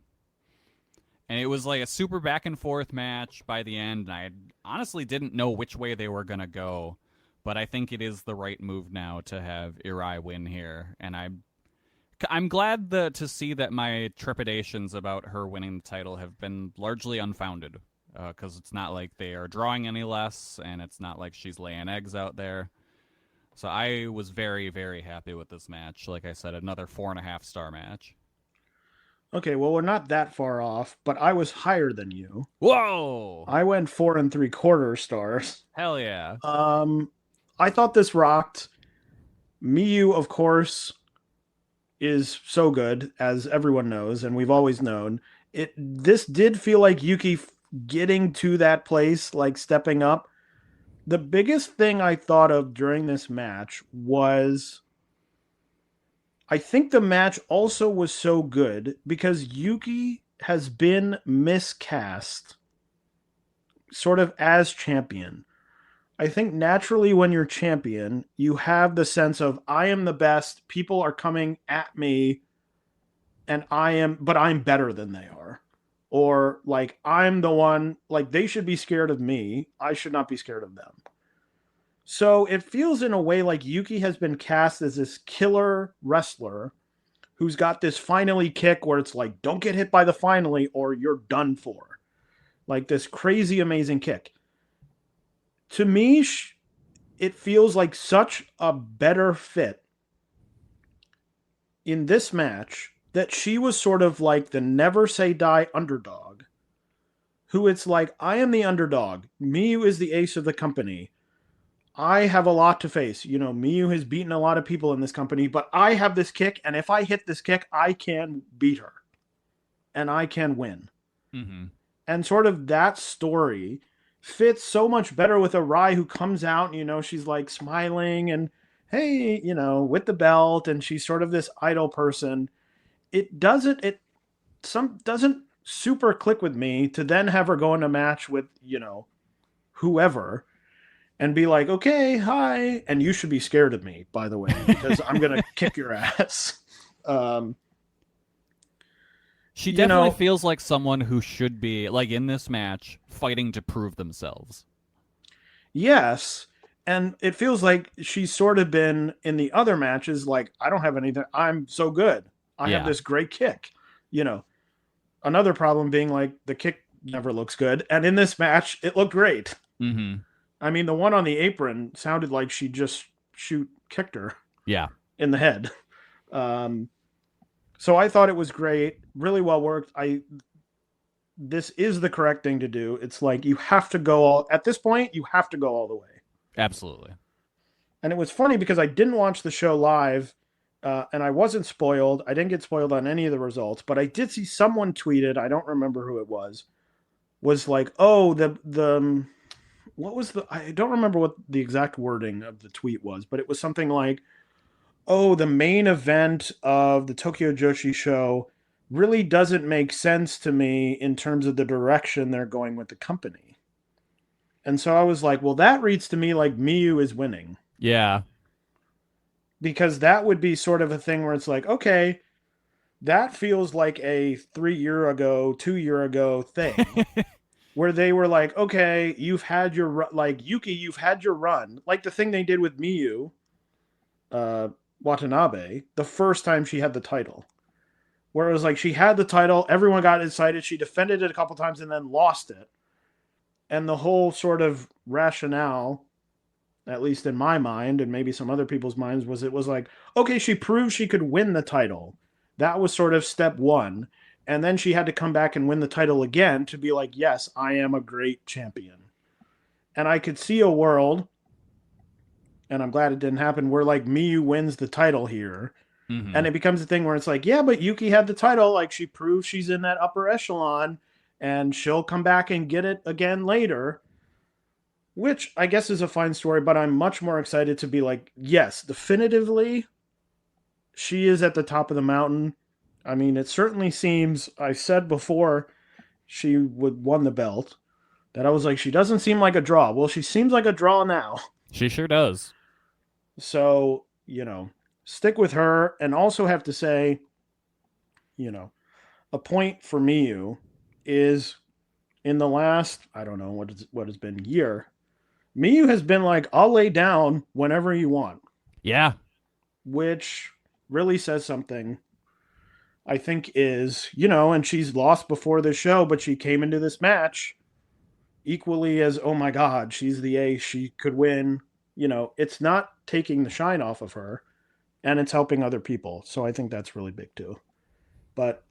Speaker 6: And it was like a super back and forth match by the end. And I honestly didn't know which way they were going to go. But I think it is the right move now to have Arai win here. And I'm glad to see that my trepidations about her winning the title have been largely unfounded. Because it's not like they are drawing any less. And it's not like she's laying eggs out there. So I was very, very happy with this match. Like I said, another 4.5 star match.
Speaker 5: Okay, well, we're not that far off, but I was higher than you.
Speaker 6: Whoa!
Speaker 5: I went 4.75 stars.
Speaker 6: Hell yeah.
Speaker 5: I thought this rocked. Miyu, of course, is so good, as everyone knows, and we've always known. This did feel like Yuki getting to that place, like stepping up. The biggest thing I thought of during this match was I think the match also was so good because Yuki has been miscast sort of as champion. I think naturally when you're champion, you have the sense of I am the best, people are coming at me, and but I'm better than they are. Or like I'm the one, like they should be scared of me, I should not be scared of them. So it feels in a way like Yuki has been cast as this killer wrestler who's got this finally kick where it's like, don't get hit by the finally or you're done for. Like this crazy, amazing kick. To me, it feels like such a better fit in this match that she was sort of like the never say die underdog, who it's like, I am the underdog. Miyu is the ace of the company. I have a lot to face. You know, Miyu has beaten a lot of people in this company, but I have this kick, and if I hit this kick, I can beat her. And I can win.
Speaker 6: Mm-hmm.
Speaker 5: And sort of that story fits so much better with Arai, who comes out and, you know, she's like smiling and, hey, you know, with the belt, and she's sort of this idol person. It doesn't super click with me to then have her go in a match with, you know, whoever and be like, okay, hi. And you should be scared of me, by the way, because I'm going to kick your ass.
Speaker 6: She definitely feels like someone who should be, like, in this match, fighting to prove themselves.
Speaker 5: Yes. And it feels like she's sort of been in the other matches, like, I don't have anything. I'm so good. I have this great kick. You know, another problem being like the kick never looks good. And in this match, it looked great.
Speaker 6: Mm-hmm.
Speaker 5: I mean, the one on the apron sounded like she just kicked her.
Speaker 6: Yeah.
Speaker 5: In the head. So I thought it was great. Really well worked. This is the correct thing to do. It's like you have to go at this point, you have to go all the way.
Speaker 6: Absolutely.
Speaker 5: And it was funny because I didn't watch the show live, and I wasn't spoiled. I didn't get spoiled on any of the results, but I did see someone tweeted, I don't remember who it was like, oh, what was I don't remember what the exact wording of the tweet was, but it was something like, oh, the main event of the Tokyo Joshi show really doesn't make sense to me in terms of the direction they're going with the company. And so I was like, well, that reads to me like Miyu is winning.
Speaker 6: Yeah.
Speaker 5: Because that would be sort of a thing where it's like, okay, that feels like a 2 year ago thing. Where they were like, okay, you've had your, like, Yuki, you've had your run. Like the thing they did with Miyu, Watanabe, the first time she had the title. Where it was like, she had the title, everyone got excited, she defended it a couple times and then lost it. And the whole sort of rationale, at least in my mind, and maybe some other people's minds, was it was like, okay, she proved she could win the title. That was sort of step one. And then she had to come back and win the title again to be like, yes, I am a great champion. And I could see a world, and I'm glad it didn't happen, where like Miyu wins the title here. Mm-hmm. And it becomes a thing where it's like, yeah, but Yuki had the title. Like, she proves she's in that upper echelon and she'll come back and get it again later. Which I guess is a fine story, but I'm much more excited to be like, yes, definitively, she is at the top of the mountain. I mean, it certainly seems, I said before she would won the belt, that I was like, she doesn't seem like a draw. Well, she seems like a draw now.
Speaker 6: She sure does.
Speaker 5: So, you know, stick with her. And also have to say, you know, a point for Miyu is in the last, I don't know what has been, year, Miyu has been like, I'll lay down whenever you want.
Speaker 6: Yeah.
Speaker 5: Which really says something. I think is, you know, and she's lost before the show, but she came into this match equally as, oh my God, she's the ace, she could win. You know, it's not taking the shine off of her, and it's helping other people. So I think that's really big too. But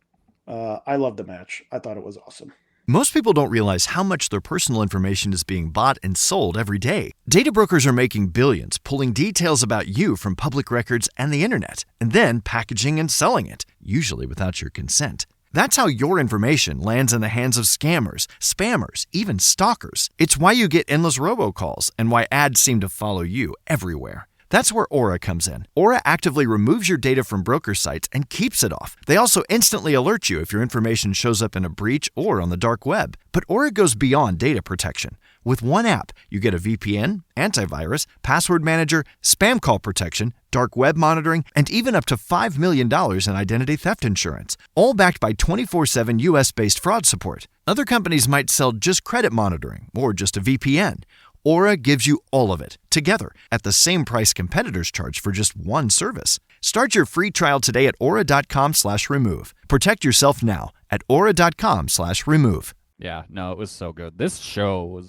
Speaker 5: I love the match. I thought it was awesome.
Speaker 1: Most people don't realize how much their personal information is being bought and sold every day. Data brokers are making billions, pulling details about you from public records and the internet, and then packaging and selling it, usually without your consent. That's how your information lands in the hands of scammers, spammers, even stalkers. It's why you get endless robocalls and why ads seem to follow you everywhere. That's where Aura comes in. Aura actively removes your data from broker sites and keeps it off. They also instantly alert you if your information shows up in a breach or on the dark web. But Aura goes beyond data protection. With one app, you get a VPN, antivirus, password manager, spam call protection, dark web monitoring, and even up to $5 million in identity theft insurance. All backed by 24/7 US-based fraud support. Other companies might sell just credit monitoring or just a VPN. Aura gives you all of it, together, at the same price competitors charge for just one service. Start your free trial today at aura.com/remove. Protect yourself now at aura.com/remove.
Speaker 6: Yeah, no, it was so good. This show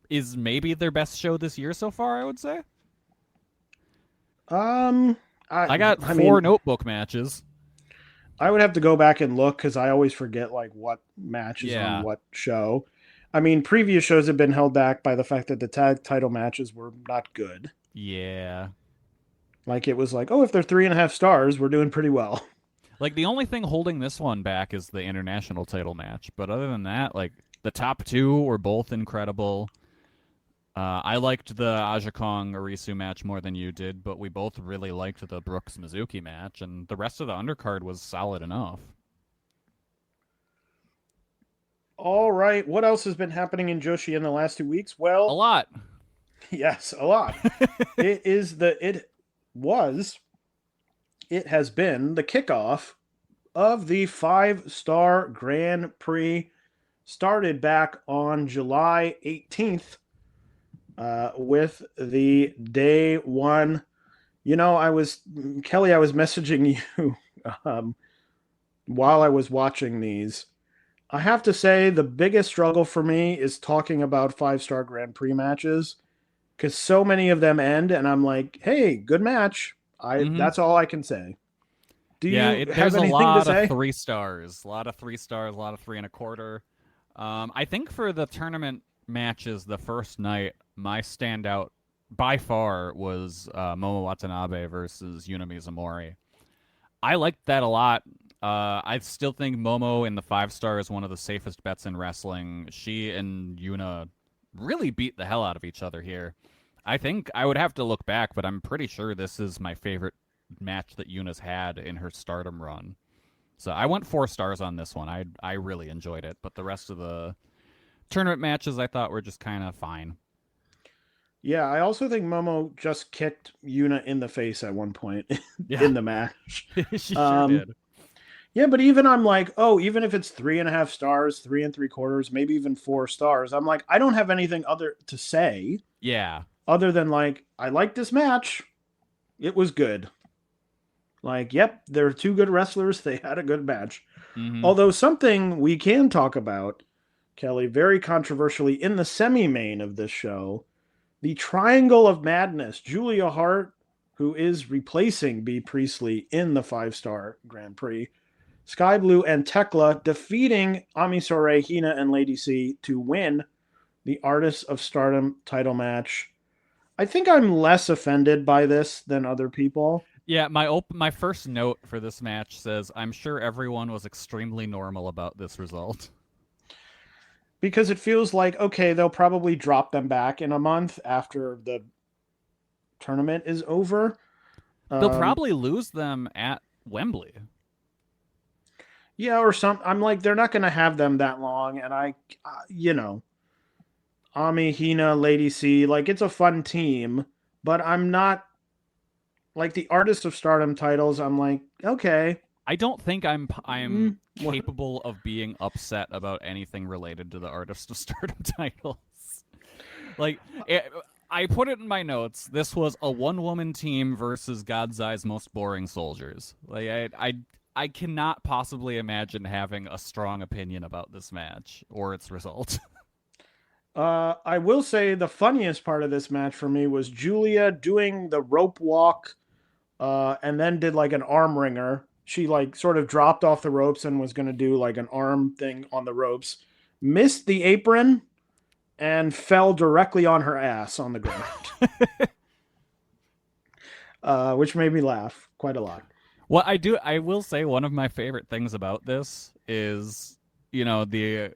Speaker 6: is maybe their best show this year so far, I would say.
Speaker 5: I
Speaker 6: got four notebook matches.
Speaker 5: I would have to go back and look because I always forget like what match is
Speaker 6: Yeah.
Speaker 5: on what show. I mean, previous shows have been held back by the fact that the tag title matches were not good.
Speaker 6: Yeah.
Speaker 5: Like it was like, oh, if they're 3.5 stars, we're doing pretty well.
Speaker 6: Like the only thing holding this one back is the international title match. But other than that, like the top two were both incredible. I liked the Aja Kong Arisu match more than you did, but we both really liked the Brooks Mizuki match, and the rest of the undercard was solid enough.
Speaker 5: All right. What else has been happening in Joshi in the last 2 weeks?
Speaker 6: A
Speaker 5: Well,
Speaker 6: lot.
Speaker 5: yes, a lot. It has been the kickoff of the 5-star Grand Prix, started back on July 18th with the day one. You know, Kelly, I was messaging you while I was watching these. I have to say the biggest struggle for me is talking about 5-star Grand Prix matches because so many of them end and I'm like, hey, good match. That's all I can say. Do you have
Speaker 6: there's
Speaker 5: anything
Speaker 6: a lot
Speaker 5: to say?
Speaker 6: of 3 stars, a lot of 3 stars, a lot of 3.25. I think for the tournament matches the first night, my standout by far was Momo Watanabe versus Yuna Mizumori. I liked that a lot. I still think Momo in the 5-star is one of the safest bets in wrestling. She and Yuna really beat the hell out of each other here. I think I would have to look back, but I'm pretty sure this is my favorite match that Yuna's had in her Stardom run. So I went 4 stars on this one. I really enjoyed it, but the rest of the tournament matches I thought were just kind of fine.
Speaker 5: Yeah, I also think Momo just kicked Yuna in the face at one point
Speaker 6: Yeah.
Speaker 5: in the match.
Speaker 6: She sure did.
Speaker 5: Yeah, but even I'm like, oh, even if it's 3.5 stars, 3.75, maybe even 4 stars, I'm like, I don't have anything other to say.
Speaker 6: Yeah.
Speaker 5: Other than like, I like this match. It was good. Like, yep, they're 2 good wrestlers. They had a good match.
Speaker 6: Mm-hmm.
Speaker 5: Although something we can talk about, Kelly, very controversially in the semi-main of this show, the Triangle of Madness, Julia Hart, who is replacing B. Priestley in the 5-star Grand Prix, Sky Blue and Tekla defeating Amisore, Hina, and Lady C to win the Artists of Stardom title match. I think I'm less offended by this than other people.
Speaker 6: Yeah, my first note for this match says, I'm sure everyone was extremely normal about this result.
Speaker 5: Because it feels like, okay, they'll probably drop them back in a month after the tournament is over.
Speaker 6: They'll probably lose them at Wembley.
Speaker 5: Yeah, or something. I'm like, they're not going to have them that long. And Ami, Hina, Lady C, like, it's a fun team. But I'm not, like, the Artist of Stardom titles, I'm like, okay.
Speaker 6: I don't think I'm capable of being upset about anything related to the Artist of Stardom titles. Like, I put it in my notes. This was a one-woman team versus God's Eye's most boring soldiers. Like, I cannot possibly imagine having a strong opinion about this match or its result.
Speaker 5: I will say the funniest part of this match for me was Julia doing the rope walk and then did like an arm wringer. She like sort of dropped off the ropes and was going to do like an arm thing on the ropes, missed the apron, and fell directly on her ass on the ground, which made me laugh quite a lot.
Speaker 6: What I will say one of my favorite things about this is, the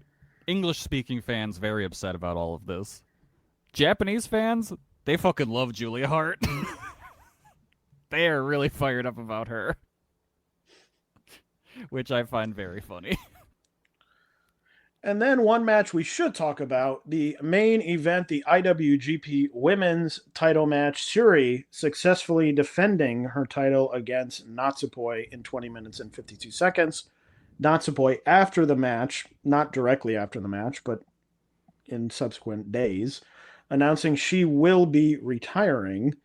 Speaker 6: English-speaking fans very upset about all of this. Japanese fans, they fucking love Julia Hart. They are really fired up about her, which I find very funny.
Speaker 5: And then one match we should talk about, the main event, the IWGP Women's title match. Syuri successfully defending her title against Natsupoi in 20 minutes and 52 seconds. Natsupoi after the match, not directly after the match, but in subsequent days, announcing she will be retiring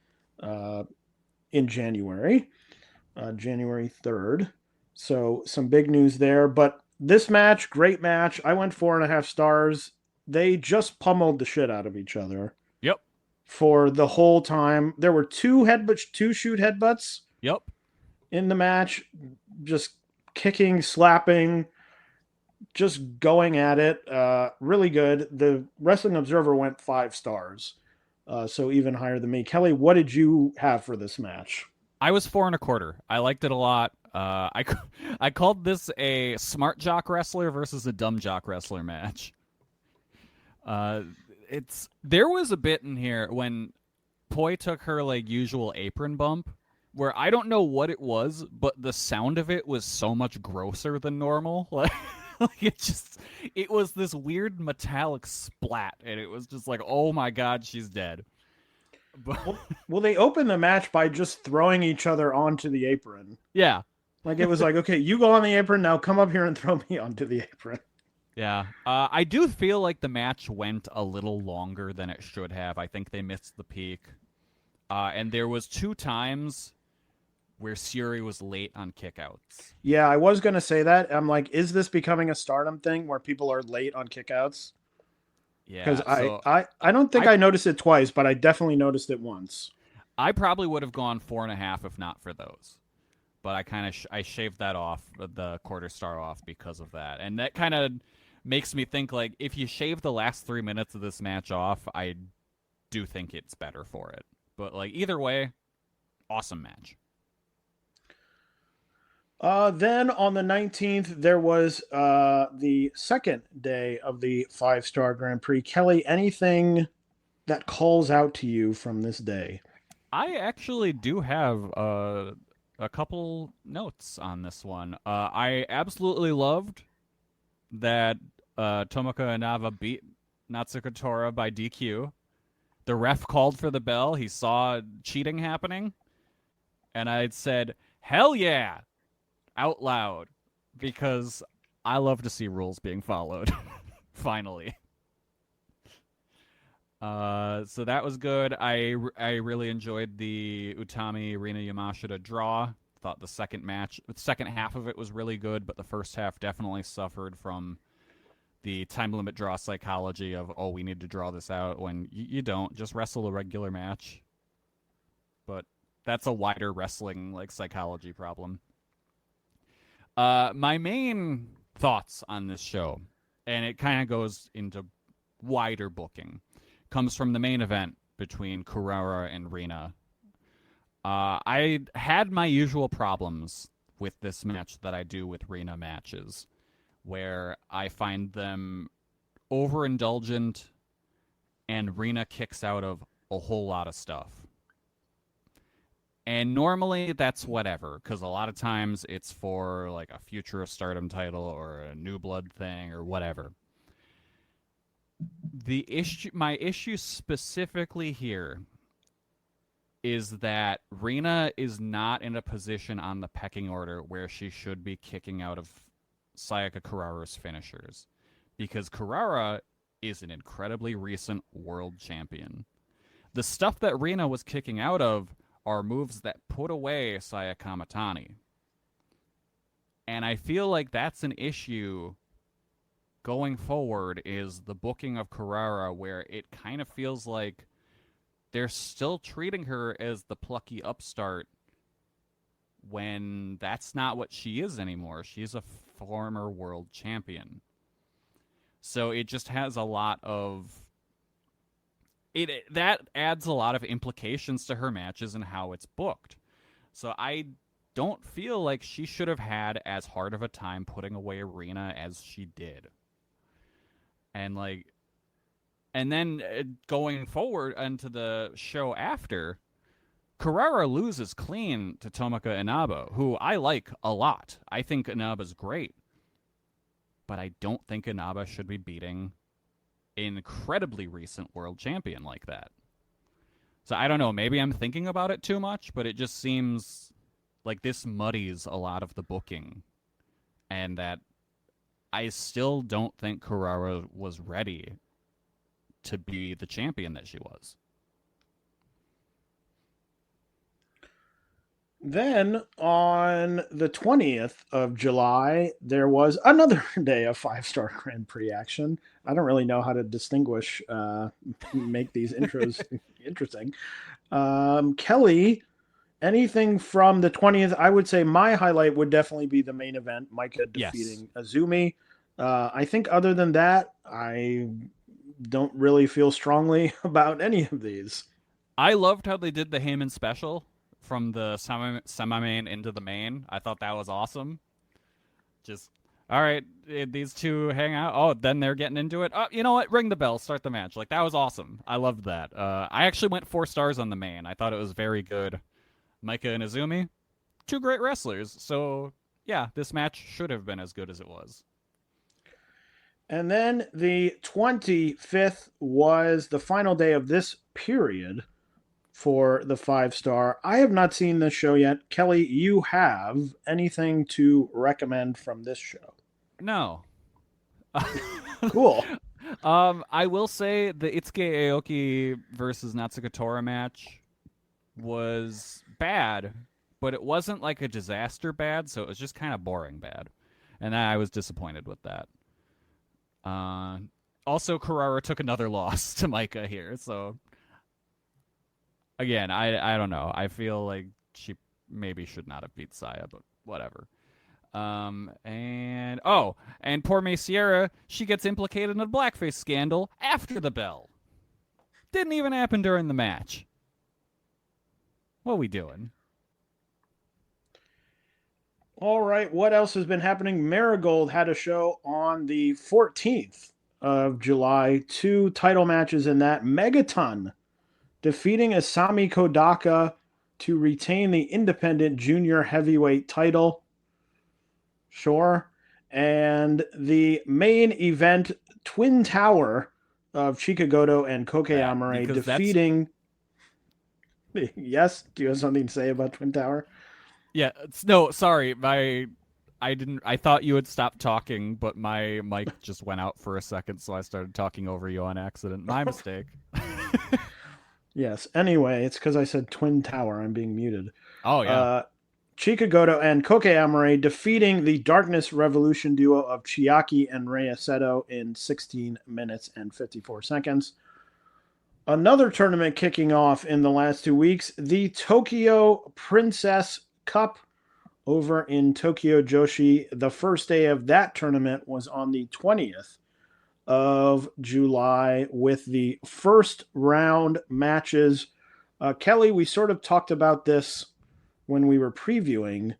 Speaker 5: in January, January 3rd. So some big news there, but this match, great match. I went 4.5 stars. They just pummeled the shit out of each other.
Speaker 6: Yep.
Speaker 5: For the whole time. There were two shoot headbutts.
Speaker 6: Yep.
Speaker 5: In the match. Just kicking, slapping, just going at it. Really good. The Wrestling Observer went 5 stars, so even higher than me. Kelly, what did you have for this match?
Speaker 6: I was 4.25. I liked it a lot. I called this a smart jock wrestler versus a dumb jock wrestler match. There was a bit in here when Poi took her like usual apron bump, where I don't know what it was, but the sound of it was so much grosser than normal. Like it was this weird metallic splat, and it was just like, oh my god, she's dead. But
Speaker 5: Well, they opened the match by just throwing each other onto the apron.
Speaker 6: yeah,
Speaker 5: Like it was like, okay, you go on the apron, now come up here and throw me onto the apron.
Speaker 6: yeah. I do feel like the match went a little longer than it should have. I think they missed the peak. And there was 2 times where Syuri was late on kickouts.
Speaker 5: Yeah, I was going to say that. I'm like, is this becoming a Stardom thing where people are late on kickouts?
Speaker 6: Yeah,
Speaker 5: Because I don't think I noticed it twice, but I definitely noticed it once.
Speaker 6: I probably would have gone 4.5 if not for those. But I kind of I shaved that off, the quarter star off, because of that. And that kind of makes me think, like, if you shave the last 3 minutes of this match off, I do think it's better for it. But, like, either way, awesome match.
Speaker 5: Then on the 19th, there was the second day of the 5-star Grand Prix. Kelly, anything that calls out to you from this day?
Speaker 6: I actually do have a couple notes on this one. I absolutely loved that Tomoka Inaba beat Natsuko Tora by DQ. The ref called for the bell. He saw cheating happening. And I said, hell yeah, out loud. Because I love to see rules being followed. Finally. So that was good. I really enjoyed the Utami Rina Yamashita draw. Thought the second half of it was really good, but the first half definitely suffered from the time limit draw psychology of, oh, we need to draw this out, when you don't. Just wrestle a regular match. But that's a wider wrestling like psychology problem. My main thoughts on this show, and it kind of goes into wider booking, comes from the main event between Kurara and Rina. I had my usual problems with this match that I do with Rina matches, where I find them overindulgent and Rina kicks out of a whole lot of stuff. And normally that's whatever, because a lot of times it's for like a Future of Stardom title or a New Blood thing or whatever. My issue specifically here is that Rina is not in a position on the pecking order where she should be kicking out of Sayaka Kurara's finishers, because Kurara is an incredibly recent world champion. The stuff that Rina was kicking out of are moves that put away Saya Kamatani. And I feel like that's an issue going forward, is the booking of Kurara, where it kind of feels like they're still treating her as the plucky upstart when that's not what she is anymore. She's a former world champion. So it just has a lot of... that adds a lot of implications to her matches and how it's booked. So I don't feel like she should have had as hard of a time putting away Rina as she did. And then going forward into the show after, Kurara loses clean to Tomoka Inaba, who I like a lot. I think Inaba's great. But I don't think Inaba should be beating an incredibly recent world champion like that. So I don't know, maybe I'm thinking about it too much, but it just seems like this muddies a lot of the booking. And that I still don't think Kurara was ready to be the champion that she was.
Speaker 5: Then on the 20th of July, there was another day of 5-star Grand Prix action. I don't really know how to distinguish, make these intros interesting. Kelly, anything from the 20th, I would say my highlight would definitely be the main event, Micah
Speaker 6: Yes.
Speaker 5: defeating Azumi. I think other than that, I don't really feel strongly about any of these.
Speaker 6: I loved how they did the Heyman special from the semi-main into the main. I thought that was awesome. Just, all right, these two hang out. Oh, then they're getting into it. Oh, you know what? Ring the bell. Start the match. Like, that was awesome. I loved that. I actually went 4 stars on the main. I thought it was very good. Micah and Azumi, 2 great wrestlers. So, yeah, this match should have been as good as it was.
Speaker 5: And then the 25th was the final day of this period for the 5-star. I have not seen this show yet. Kelly, you have anything to recommend from this show?
Speaker 6: No.
Speaker 5: Cool.
Speaker 6: I will say the Itsuki Aoki versus Natsuko Tora match was bad, but it wasn't like a disaster bad, so it was just kind of boring bad. And I was disappointed with that. Also, Carrara took another loss to Micah here, so again, I don't know. I feel like she maybe should not have beat Saya, but whatever. And poor May Sierra, she gets implicated in a blackface scandal after the bell. Didn't even happen during the match. What are we doing?
Speaker 5: All right, what else has been happening? Marigold had a show on the 14th of July. 2 title matches in that. Megaton defeating Asami Kodaka to retain the independent junior heavyweight title. Sure. And the main event, Twin Tower of Chikagoto and Koke Amare defeating... Yes? Do you have something to say about Twin Tower?
Speaker 6: Yeah, no, sorry. I thought you had stopped talking, but my mic just went out for a second, so I started talking over you on accident. My mistake.
Speaker 5: Yes. Anyway, it's because I said Twin Tower. I'm being muted.
Speaker 6: Oh, yeah.
Speaker 5: Chikagoto and Koke Amare defeating the Darkness Revolution duo of Chiaki and Rei Seto in 16 minutes and 54 seconds. Another tournament kicking off in the last 2 weeks, the Tokyo Princess Cup over in Tokyo Joshi. The first day of that tournament was on the 20th of July with the first round matches. Kelly, we sort of talked about this when we were previewing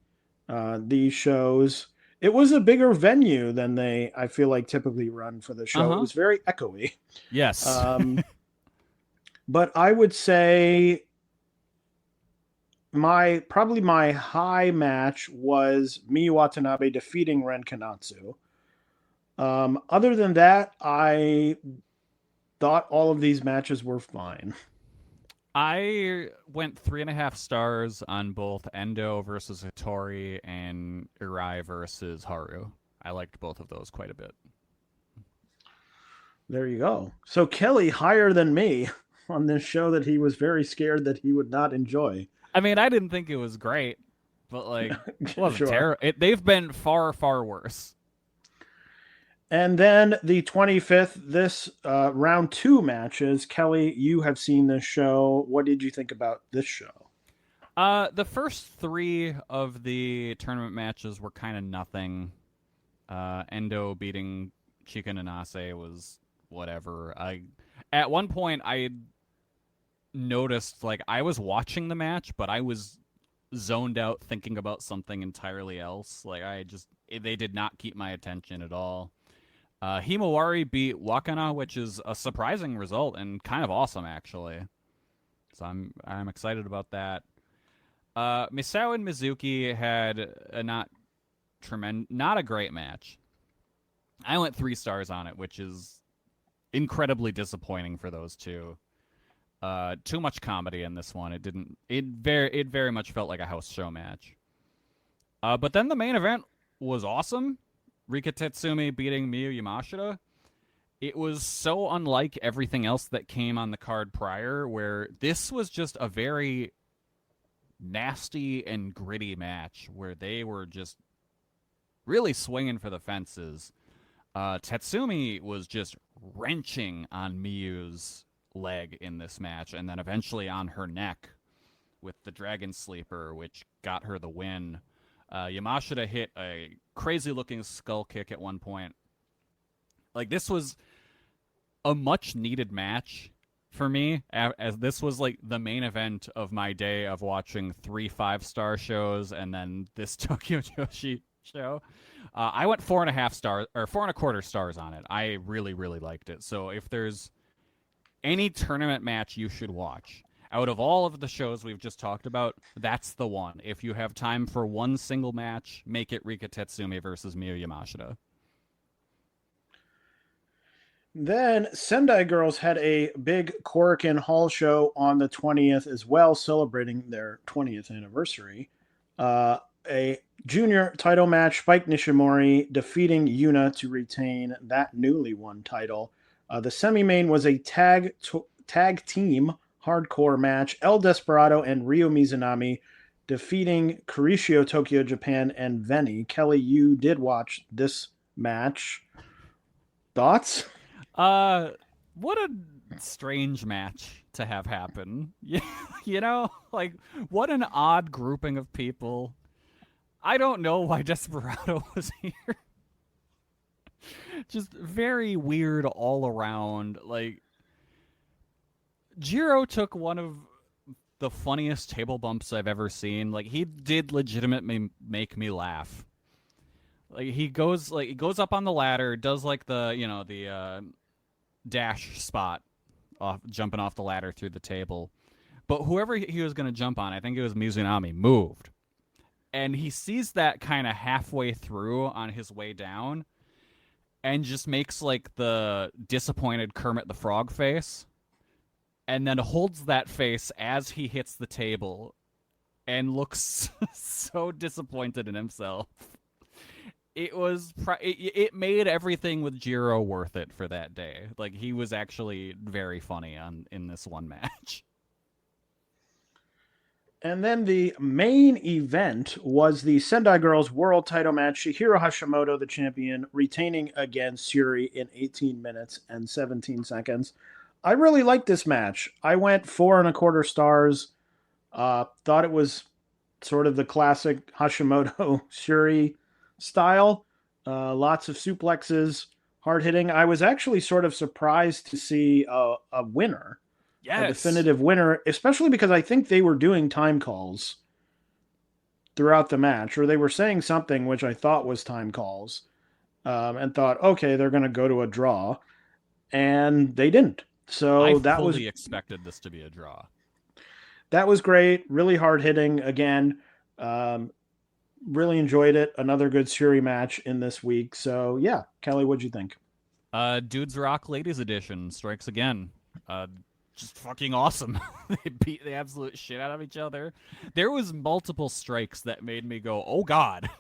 Speaker 5: these shows. It was a bigger venue than they, I feel like, typically run for the show. It was very echoey.
Speaker 6: Yes.
Speaker 5: But I would say probably my high match was Miyu Watanabe defeating Ren Kanatsu. Other than that, I thought all of these matches were fine.
Speaker 6: I went 3.5 stars on both Endo versus Hattori and Irai versus Haru. I liked both of those quite a bit.
Speaker 5: There you go. So Kelly higher than me on this show that he was very scared that he would not enjoy.
Speaker 6: I mean, I didn't think it was great, but like, it wasn't
Speaker 5: Sure.
Speaker 6: terrible. They've been far, far worse.
Speaker 5: And then the 25th, this round 2 matches. Kelly, you have seen this show. What did you think about this show?
Speaker 6: The first 3 of the tournament matches were kind of nothing. Endo beating Chika Nanase was whatever. At one point, I noticed, like, I was watching the match, but I was zoned out thinking about something entirely else. Like, they did not keep my attention at all. Himawari beat Wakana, which is a surprising result and kind of awesome, actually. So I'm excited about that. Misao and Mizuki had a not a great match. I went 3 stars on it, which is incredibly disappointing for those two. Too much comedy in this one. It very much felt like a house show match. But then the main event was awesome. Rika Tetsumi beating Miyu Yamashita. It was so unlike everything else that came on the card prior, where this was just a very nasty and gritty match where they were just really swinging for the fences. Tetsumi was just wrenching on Miyu's leg in this match, and then eventually on her neck. with the Dragon Sleeper, which got her the win. Yamashita hit a crazy-looking skull kick at one point. Like, this was a much-needed match for me, as this was, like, the main event of my day of watching 3 5-star shows and then this Tokyo Joshi show. I went 4.5 stars, or 4.25 stars on it. I really, really liked it. So if there's any tournament match you should watch, out of all of the shows we've just talked about, that's the one. If you have time for one single match, make it Rika Tetsumi versus Miyu Yamashita.
Speaker 5: Then Sendai Girls had a big Korakuen Hall show on the 20th as well, celebrating their 20th anniversary. A junior title match, Spike Nishimori defeating Yuna to retain that newly won title. The semi-main was a tag team hardcore match. El Desperado and Ryo Mizunami defeating Kurishio Tokyo Japan and Veni. Kelly, you did watch this match. Thoughts?
Speaker 6: What a strange match to have happen. You know, like, what an odd grouping of people. I don't know why Desperado was here. Just very weird all around. Like, Jiro took one of the funniest table bumps I've ever seen. Like, he did legitimately make me laugh. Like, he goes up on the ladder, does like the dash spot jumping off the ladder through the table. But whoever he was going to jump on, I think it was Mizunami, moved. And he sees that kind of halfway through on his way down and just makes like the disappointed Kermit the Frog face and then holds that face as he hits the table and looks so disappointed in himself. It made everything with Jiro worth it for that day. Like, he was actually very funny in this one match.
Speaker 5: And then the main event was the Sendai Girls World Title match. Chihiro Hashimoto, the champion, retaining against Syuri in 18 minutes and 17 seconds. I really liked this match. I went 4.25 stars. Thought it was sort of the classic Hashimoto Syuri style. Lots of suplexes, hard hitting. I was actually sort of surprised to see a winner. Yes. A definitive winner, especially because I think they were doing time calls throughout the match, or they were saying something which I thought was time calls, and thought, okay, they're going to go to a draw, and they didn't. So
Speaker 6: I
Speaker 5: that was
Speaker 6: fully expected this to be a draw.
Speaker 5: That was great. Really hard hitting again. Really enjoyed it. Another good Syuri match in this week. So yeah, Kelly, what'd you think?
Speaker 6: Dudes Rock Ladies Edition strikes again. Just fucking awesome. They beat the absolute shit out of each other. There was multiple strikes that made me go, oh god,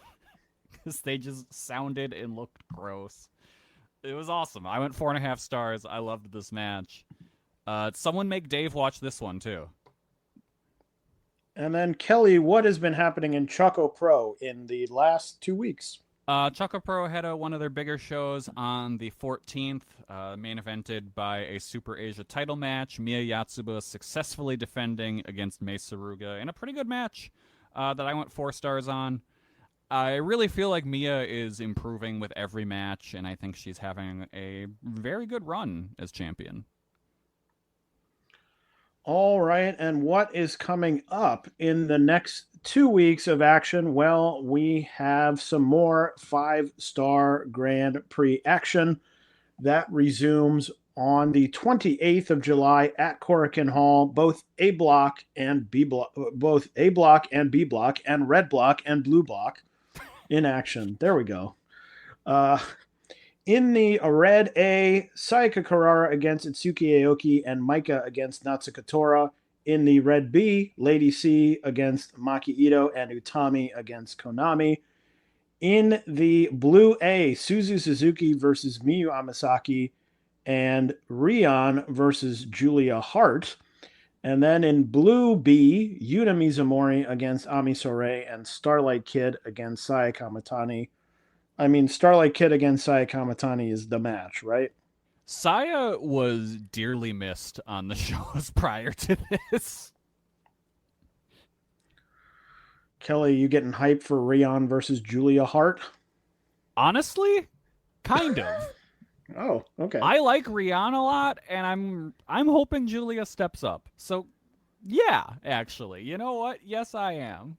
Speaker 6: because they just sounded and looked gross. It was awesome. I went 4.5 stars. I loved this match. Someone make Dave watch this one too.
Speaker 5: And then Kelly, what has been happening in Choco Pro in the last 2 weeks?
Speaker 6: Choco Pro had one of their bigger shows on the 14th, main evented by a Super Asia title match. Miya Yatsuba successfully defending against Mei Saruga in a pretty good match that I went 4 stars on. I really feel like Miya is improving with every match, and I think she's having a very good run as champion.
Speaker 5: All right, and what is coming up in the next 2 weeks of action? Well, we have some more 5-star Grand Prix action that resumes on the 28th of July at Korakuen Hall. Both A block and B block, both A block and B block, and red block and blue block in action. There we go. In the red A, Sayaka Kurara against Itsuki Aoki and Maika against Natsuka Tora. In the red B, Lady C against Maki Ito and Utami against Konami. In the blue A, Suzu Suzuki versus Miyu Amasaki and Rion versus Julia Hart. And then in blue B, Yuta Mizumori against Ami Sourei and Starlight Kid against Saya Kamatani. I mean, Starlight Kid against Saya Kamatani is the match, right?
Speaker 6: Saya was dearly missed on the shows prior to this.
Speaker 5: Kelly, you getting hyped for Rion versus Julia Hart?
Speaker 6: Honestly, kind of.
Speaker 5: Oh, okay.
Speaker 6: I like Rihanna a lot, and I'm hoping Julia steps up. So, yeah, actually, you know what? Yes, I am.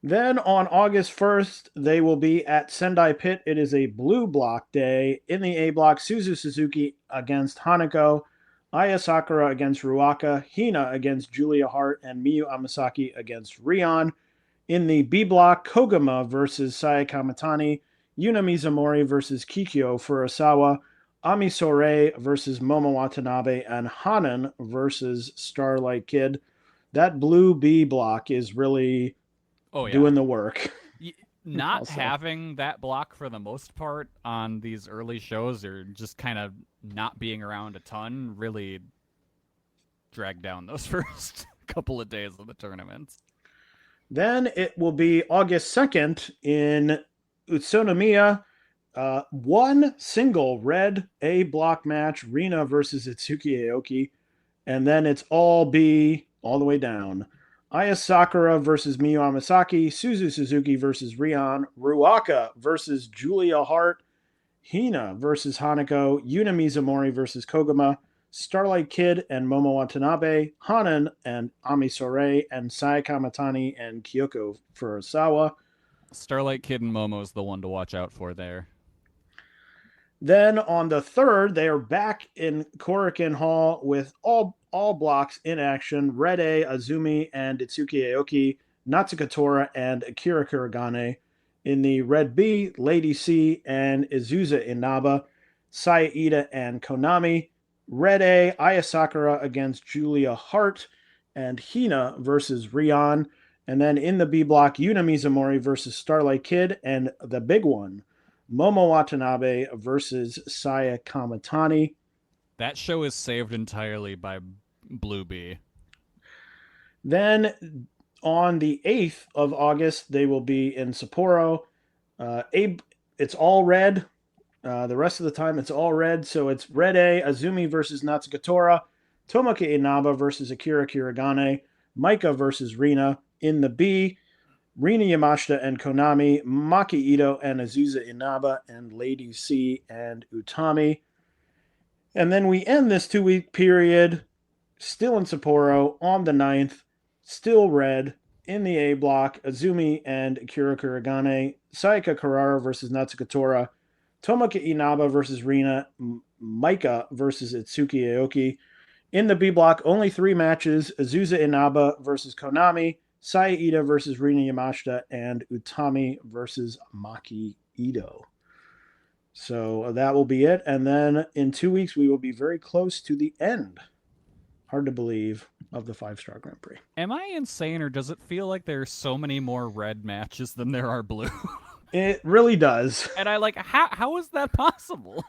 Speaker 5: Then on August 1st, they will be at Sendai Pit. It is a blue block day. In the A block, Suzu Suzuki against Hanako, Aya Sakura against Ruaka, Hina against Julia Hart, and Miyu Amasaki against Rion. In the B block, Koguma versus Saya Kamatani, Yuna Mizumori versus Kikyo Furusawa, Ami Sourei versus Momo Watanabe, and Hanan versus Starlight Kid. That blue B block is really doing the work.
Speaker 6: Not
Speaker 5: Also.
Speaker 6: having that block for the most part on these early shows, or just kind of not being around a ton, really dragged down those first couple of days of the tournament.
Speaker 5: Then it will be August 2nd in Utsunomiya. One single red A block match, Rina versus Itsuki Aoki. And then it's all B all the way down. Aya Sakura versus Miyu Amasaki, Suzu Suzuki versus Rion, Ruaka versus Julia Hart, Hina versus Hanako, Yuna Mizumori versus Koguma, Starlight Kid and Momo Watanabe, Hanan and Ami Sourei, and Sai Kamatani and Kyoko Furusawa.
Speaker 6: Starlight Kid and Momo's the one to watch out for there.
Speaker 5: Then on the 3rd, they are back in Korakuen Hall with all blocks in action. Red A, Azumi, and Itsuki Aoki, Natsuka Tora, and Akira Kuragane. In the Red B, Lady C and Izuza Inaba, Saya Ida and Konami. Red A, Aya Sakura against Julia Hart, and Hina versus Rion. And then in the B block, Yuna Mizumori versus Starlight Kid, and the big one, Momo Watanabe versus Saya Kamatani.
Speaker 6: That show is saved entirely by Blue Bee.
Speaker 5: Then on the 8th of August, they will be in Sapporo. It's all red. The rest of the time, it's all red. So it's Red A, Azumi versus Natsuka Tora, Tomoka Inaba versus Akira Kuragane, Maika versus Rina. In the B, Rina Yamashita and Konami, Maki Ito and Azusa Inaba, and Lady C and Utami. And then we end this 2-week period still in Sapporo on the 9th, still red. In the A block, Azumi and Akira Kuragane, Sayaka Karara versus Natsuka Tora, Tomoka Inaba versus Rina, Maika versus Itsuki Aoki. In the B block, only 3 matches, Azusa Inaba versus Konami, Saya Ida versus Rina Yamashita, and Utami versus Maki Ito. So that will be it. And then in 2 weeks, we will be very close to the end. Hard to believe, of the 5-star Grand Prix.
Speaker 6: Am I insane, or does it feel like there's so many more red matches than there are blue?
Speaker 5: It really does.
Speaker 6: And how is that possible?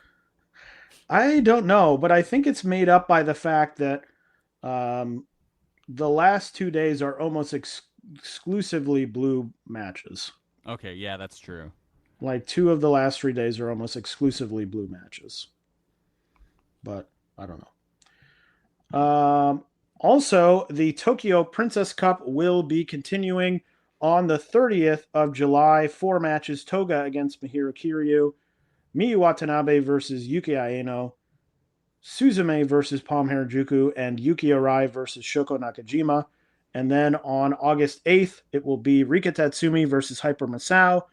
Speaker 5: I don't know, but I think it's made up by the fact that the last 2 days are almost exclusively blue matches.
Speaker 6: Okay, yeah, that's true.
Speaker 5: Like 2 of the last 3 days are almost exclusively blue matches. But I don't know. Also, the Tokyo Princess Cup will be continuing on the 30th of July. 4 matches, Toga against Mahiro Kiryu, Miyu Watanabe versus Yuki Aeno, Suzume versus Palm Harajuku, and Yuki Arai versus Shoko Nakajima. And then on August 8th, it will be Rika Tatsumi versus Hyper Masao,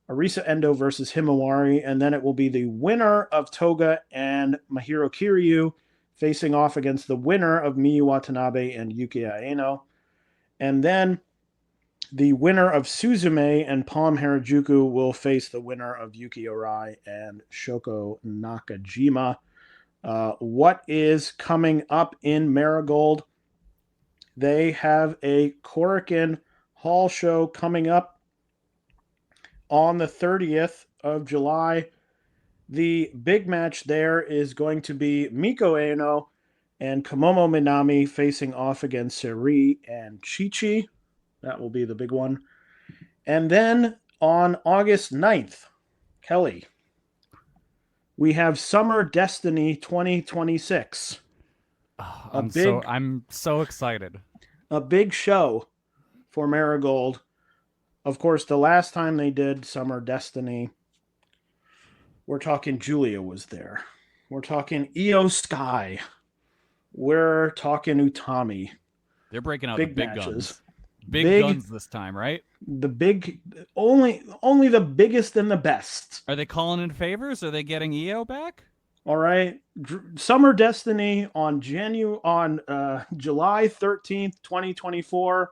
Speaker 5: Arisa Endo versus Himawari, and then it will be the winner of Toga and Mahiro Kiryu facing off against the winner of Miyu Watanabe and Yuki Aeno. And then the winner of Suzume and Palm Harajuku will face the winner of Yuki Arai and Shoko Nakajima. What is coming up in Marigold? They have a Korakuen Hall show coming up on the 30th of July. The big match there is going to be Miko Eno and Komomo Minami facing off against Seri and Chi-Chi. That will be the big one. And then on August 9th, Kelly, we have Summer Destiny 2026.
Speaker 6: I'm so excited.
Speaker 5: A big show. for Marigold. Of course, the last time they did Summer Destiny, we're talking Julia was there. We're talking Io Sky. We're talking Utami.
Speaker 6: They're breaking out
Speaker 5: Big
Speaker 6: the big
Speaker 5: matches.
Speaker 6: guns. Big guns this time, right?
Speaker 5: Only the biggest and the best.
Speaker 6: Are they calling in favors? Are they getting EO back?
Speaker 5: All right. Summer Destiny on July 13th, 2024.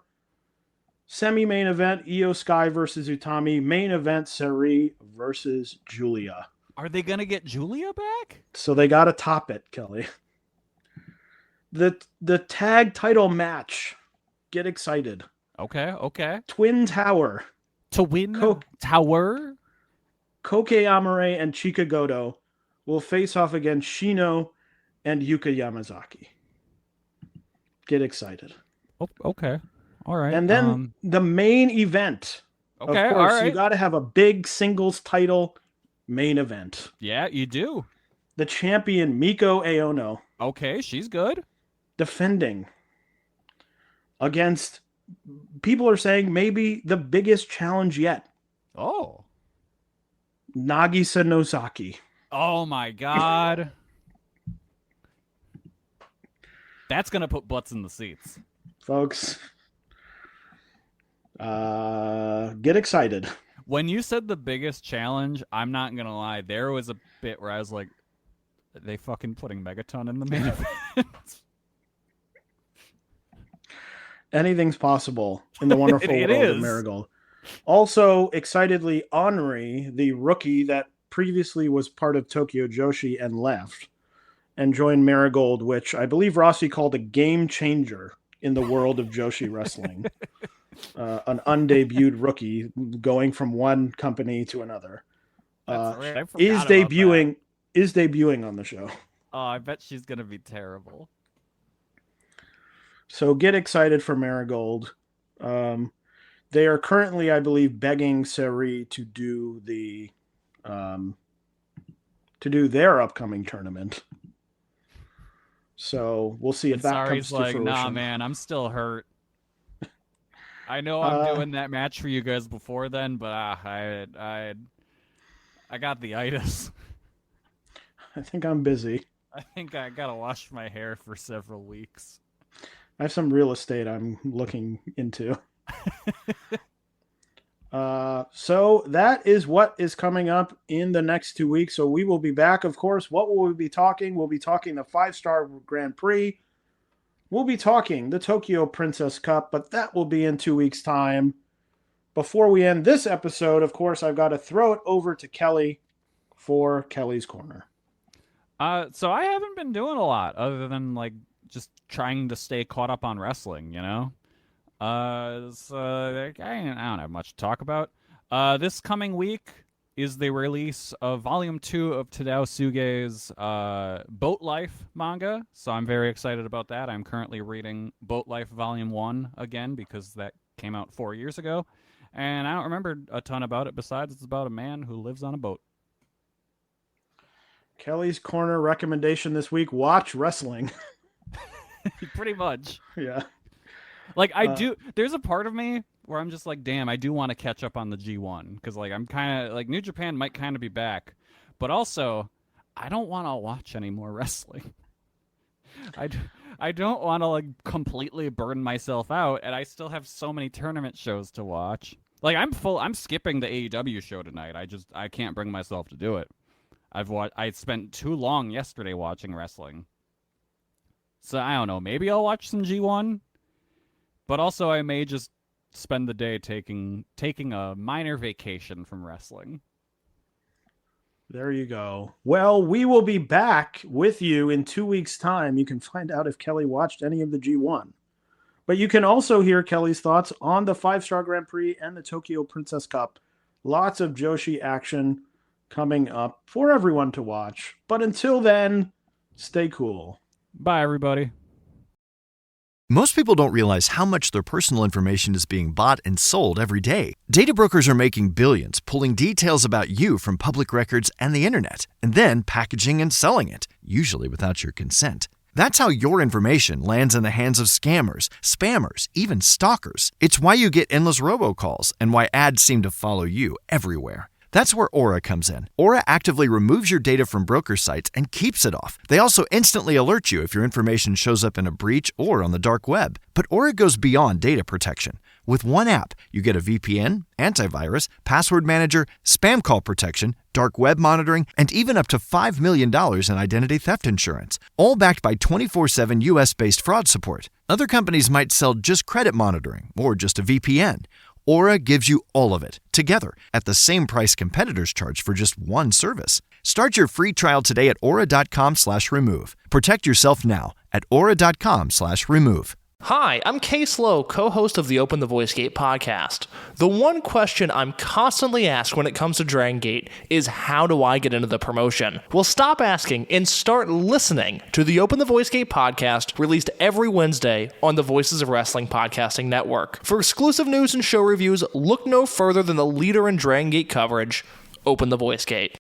Speaker 5: Semi-main event, Io Sky versus Utami. Main event, Seri versus Julia.
Speaker 6: Are they going to get Julia back?
Speaker 5: So they got to top it, Kelly. The tag title match. Get excited.
Speaker 6: Okay.
Speaker 5: Twin Tower.
Speaker 6: To win Tower?
Speaker 5: Koke Amare and Chika Goto will face off against Shino and Yuka Yamazaki. Get excited.
Speaker 6: Oh, okay. All right.
Speaker 5: And then the main event.
Speaker 6: Okay,
Speaker 5: of course,
Speaker 6: all right.
Speaker 5: You got to have a big singles title main event.
Speaker 6: Yeah, you do.
Speaker 5: The champion, Miko Aono.
Speaker 6: Okay, she's good.
Speaker 5: Defending against, people are saying, maybe the biggest challenge yet.
Speaker 6: Oh.
Speaker 5: Nagisa Nozaki.
Speaker 6: Oh, my God. That's going to put butts in the seats.
Speaker 5: Folks, get excited.
Speaker 6: When you said the biggest challenge, I'm not going to lie. There was a bit where I was like, are they fucking putting Megaton in the main event?
Speaker 5: Anything's possible in the wonderful
Speaker 6: It
Speaker 5: world
Speaker 6: is.
Speaker 5: of Marigold. Also, excitedly, Henri, the rookie that previously was part of Tokyo Joshi and left, and joined Marigold, which I believe Rossi called a game changer in the world of Joshi wrestling. An undebuted rookie going from one company to another. Is debuting on the show.
Speaker 6: Oh, I bet she's going to be terrible.
Speaker 5: So get excited for Marigold. They are currently, I believe, begging Seri to do their upcoming tournament. So we'll see if that comes to fruition.
Speaker 6: Nah, man, I'm still hurt. I know I'm doing that match for you guys before then, but I got the itis.
Speaker 5: I think I'm busy.
Speaker 6: I think I gotta wash my hair for several weeks.
Speaker 5: I have some real estate I'm looking into. So that is what is coming up in the next 2 weeks. So we will be back. Of course, what will we be talking? We'll be talking the 5-star Grand Prix. We'll be talking the Tokyo Princess Cup, but that will be in 2 weeks' time. Before we end this episode, of course, I've got to throw it over to Kelly for Kelly's Corner.
Speaker 6: So I haven't been doing a lot other than like just trying to stay caught up on wrestling, you know? I don't have much to talk about. This coming week is the release of Volume 2 of Tadao Suge's Boat Life manga, so I'm very excited about that. I'm currently reading Boat Life Volume 1 again because that came out 4 years ago, and I don't remember a ton about it besides it's about a man who lives on a boat.
Speaker 5: Kelly's Corner recommendation this week, watch wrestling.
Speaker 6: Pretty much.
Speaker 5: Yeah.
Speaker 6: Like, there's a part of me where I'm just like, damn, I do want to catch up on the G1. Because, like, I'm kind of, like, New Japan might kind of be back. But also, I don't want to watch any more wrestling. I don't want to, like, completely burn myself out. And I still have so many tournament shows to watch. Like, I'm skipping the AEW show tonight. I can't bring myself to do it. I spent too long yesterday watching wrestling. So, I don't know. Maybe I'll watch some G1. But also, I may just spend the day taking a minor vacation from wrestling.
Speaker 5: There you go. Well, we will be back with you in 2 weeks' time. You can find out if Kelly watched any of the G1. But you can also hear Kelly's thoughts on the 5-star Grand Prix and the Tokyo Princess Cup. Lots of Joshi action coming up for everyone to watch. But until then, stay cool.
Speaker 6: Bye, everybody.
Speaker 1: Most people don't realize how much their personal information is being bought and sold every day. Data brokers are making billions, pulling details about you from public records and the internet, and then packaging and selling it, usually without your consent. That's how your information lands in the hands of scammers, spammers, even stalkers. It's why you get endless robocalls and why ads seem to follow you everywhere. That's where Aura comes in. Aura actively removes your data from broker sites and keeps it off. They also instantly alert you if your information shows up in a breach or on the dark web. But Aura goes beyond data protection. With one app, you get a VPN, antivirus, password manager, spam call protection, dark web monitoring, and even up to $5 million in identity theft insurance. All backed by 24/7 US-based fraud support. Other companies might sell just credit monitoring or just a VPN. Aura gives you all of it, together, at the same price competitors charge for just one service. Start your free trial today at aura.com/remove. Protect yourself now at aura.com/remove.
Speaker 7: Hi, I'm Case Lowe, co-host of the Open the Voice Gate podcast. The one question I'm constantly asked when it comes to Dragon Gate is, how do I get into the promotion? Well, stop asking and start listening to the Open the Voice Gate podcast, released every Wednesday on the Voices of Wrestling Podcasting Network. For exclusive news and show reviews, look no further than the leader in Dragon Gate coverage, Open the Voice Gate.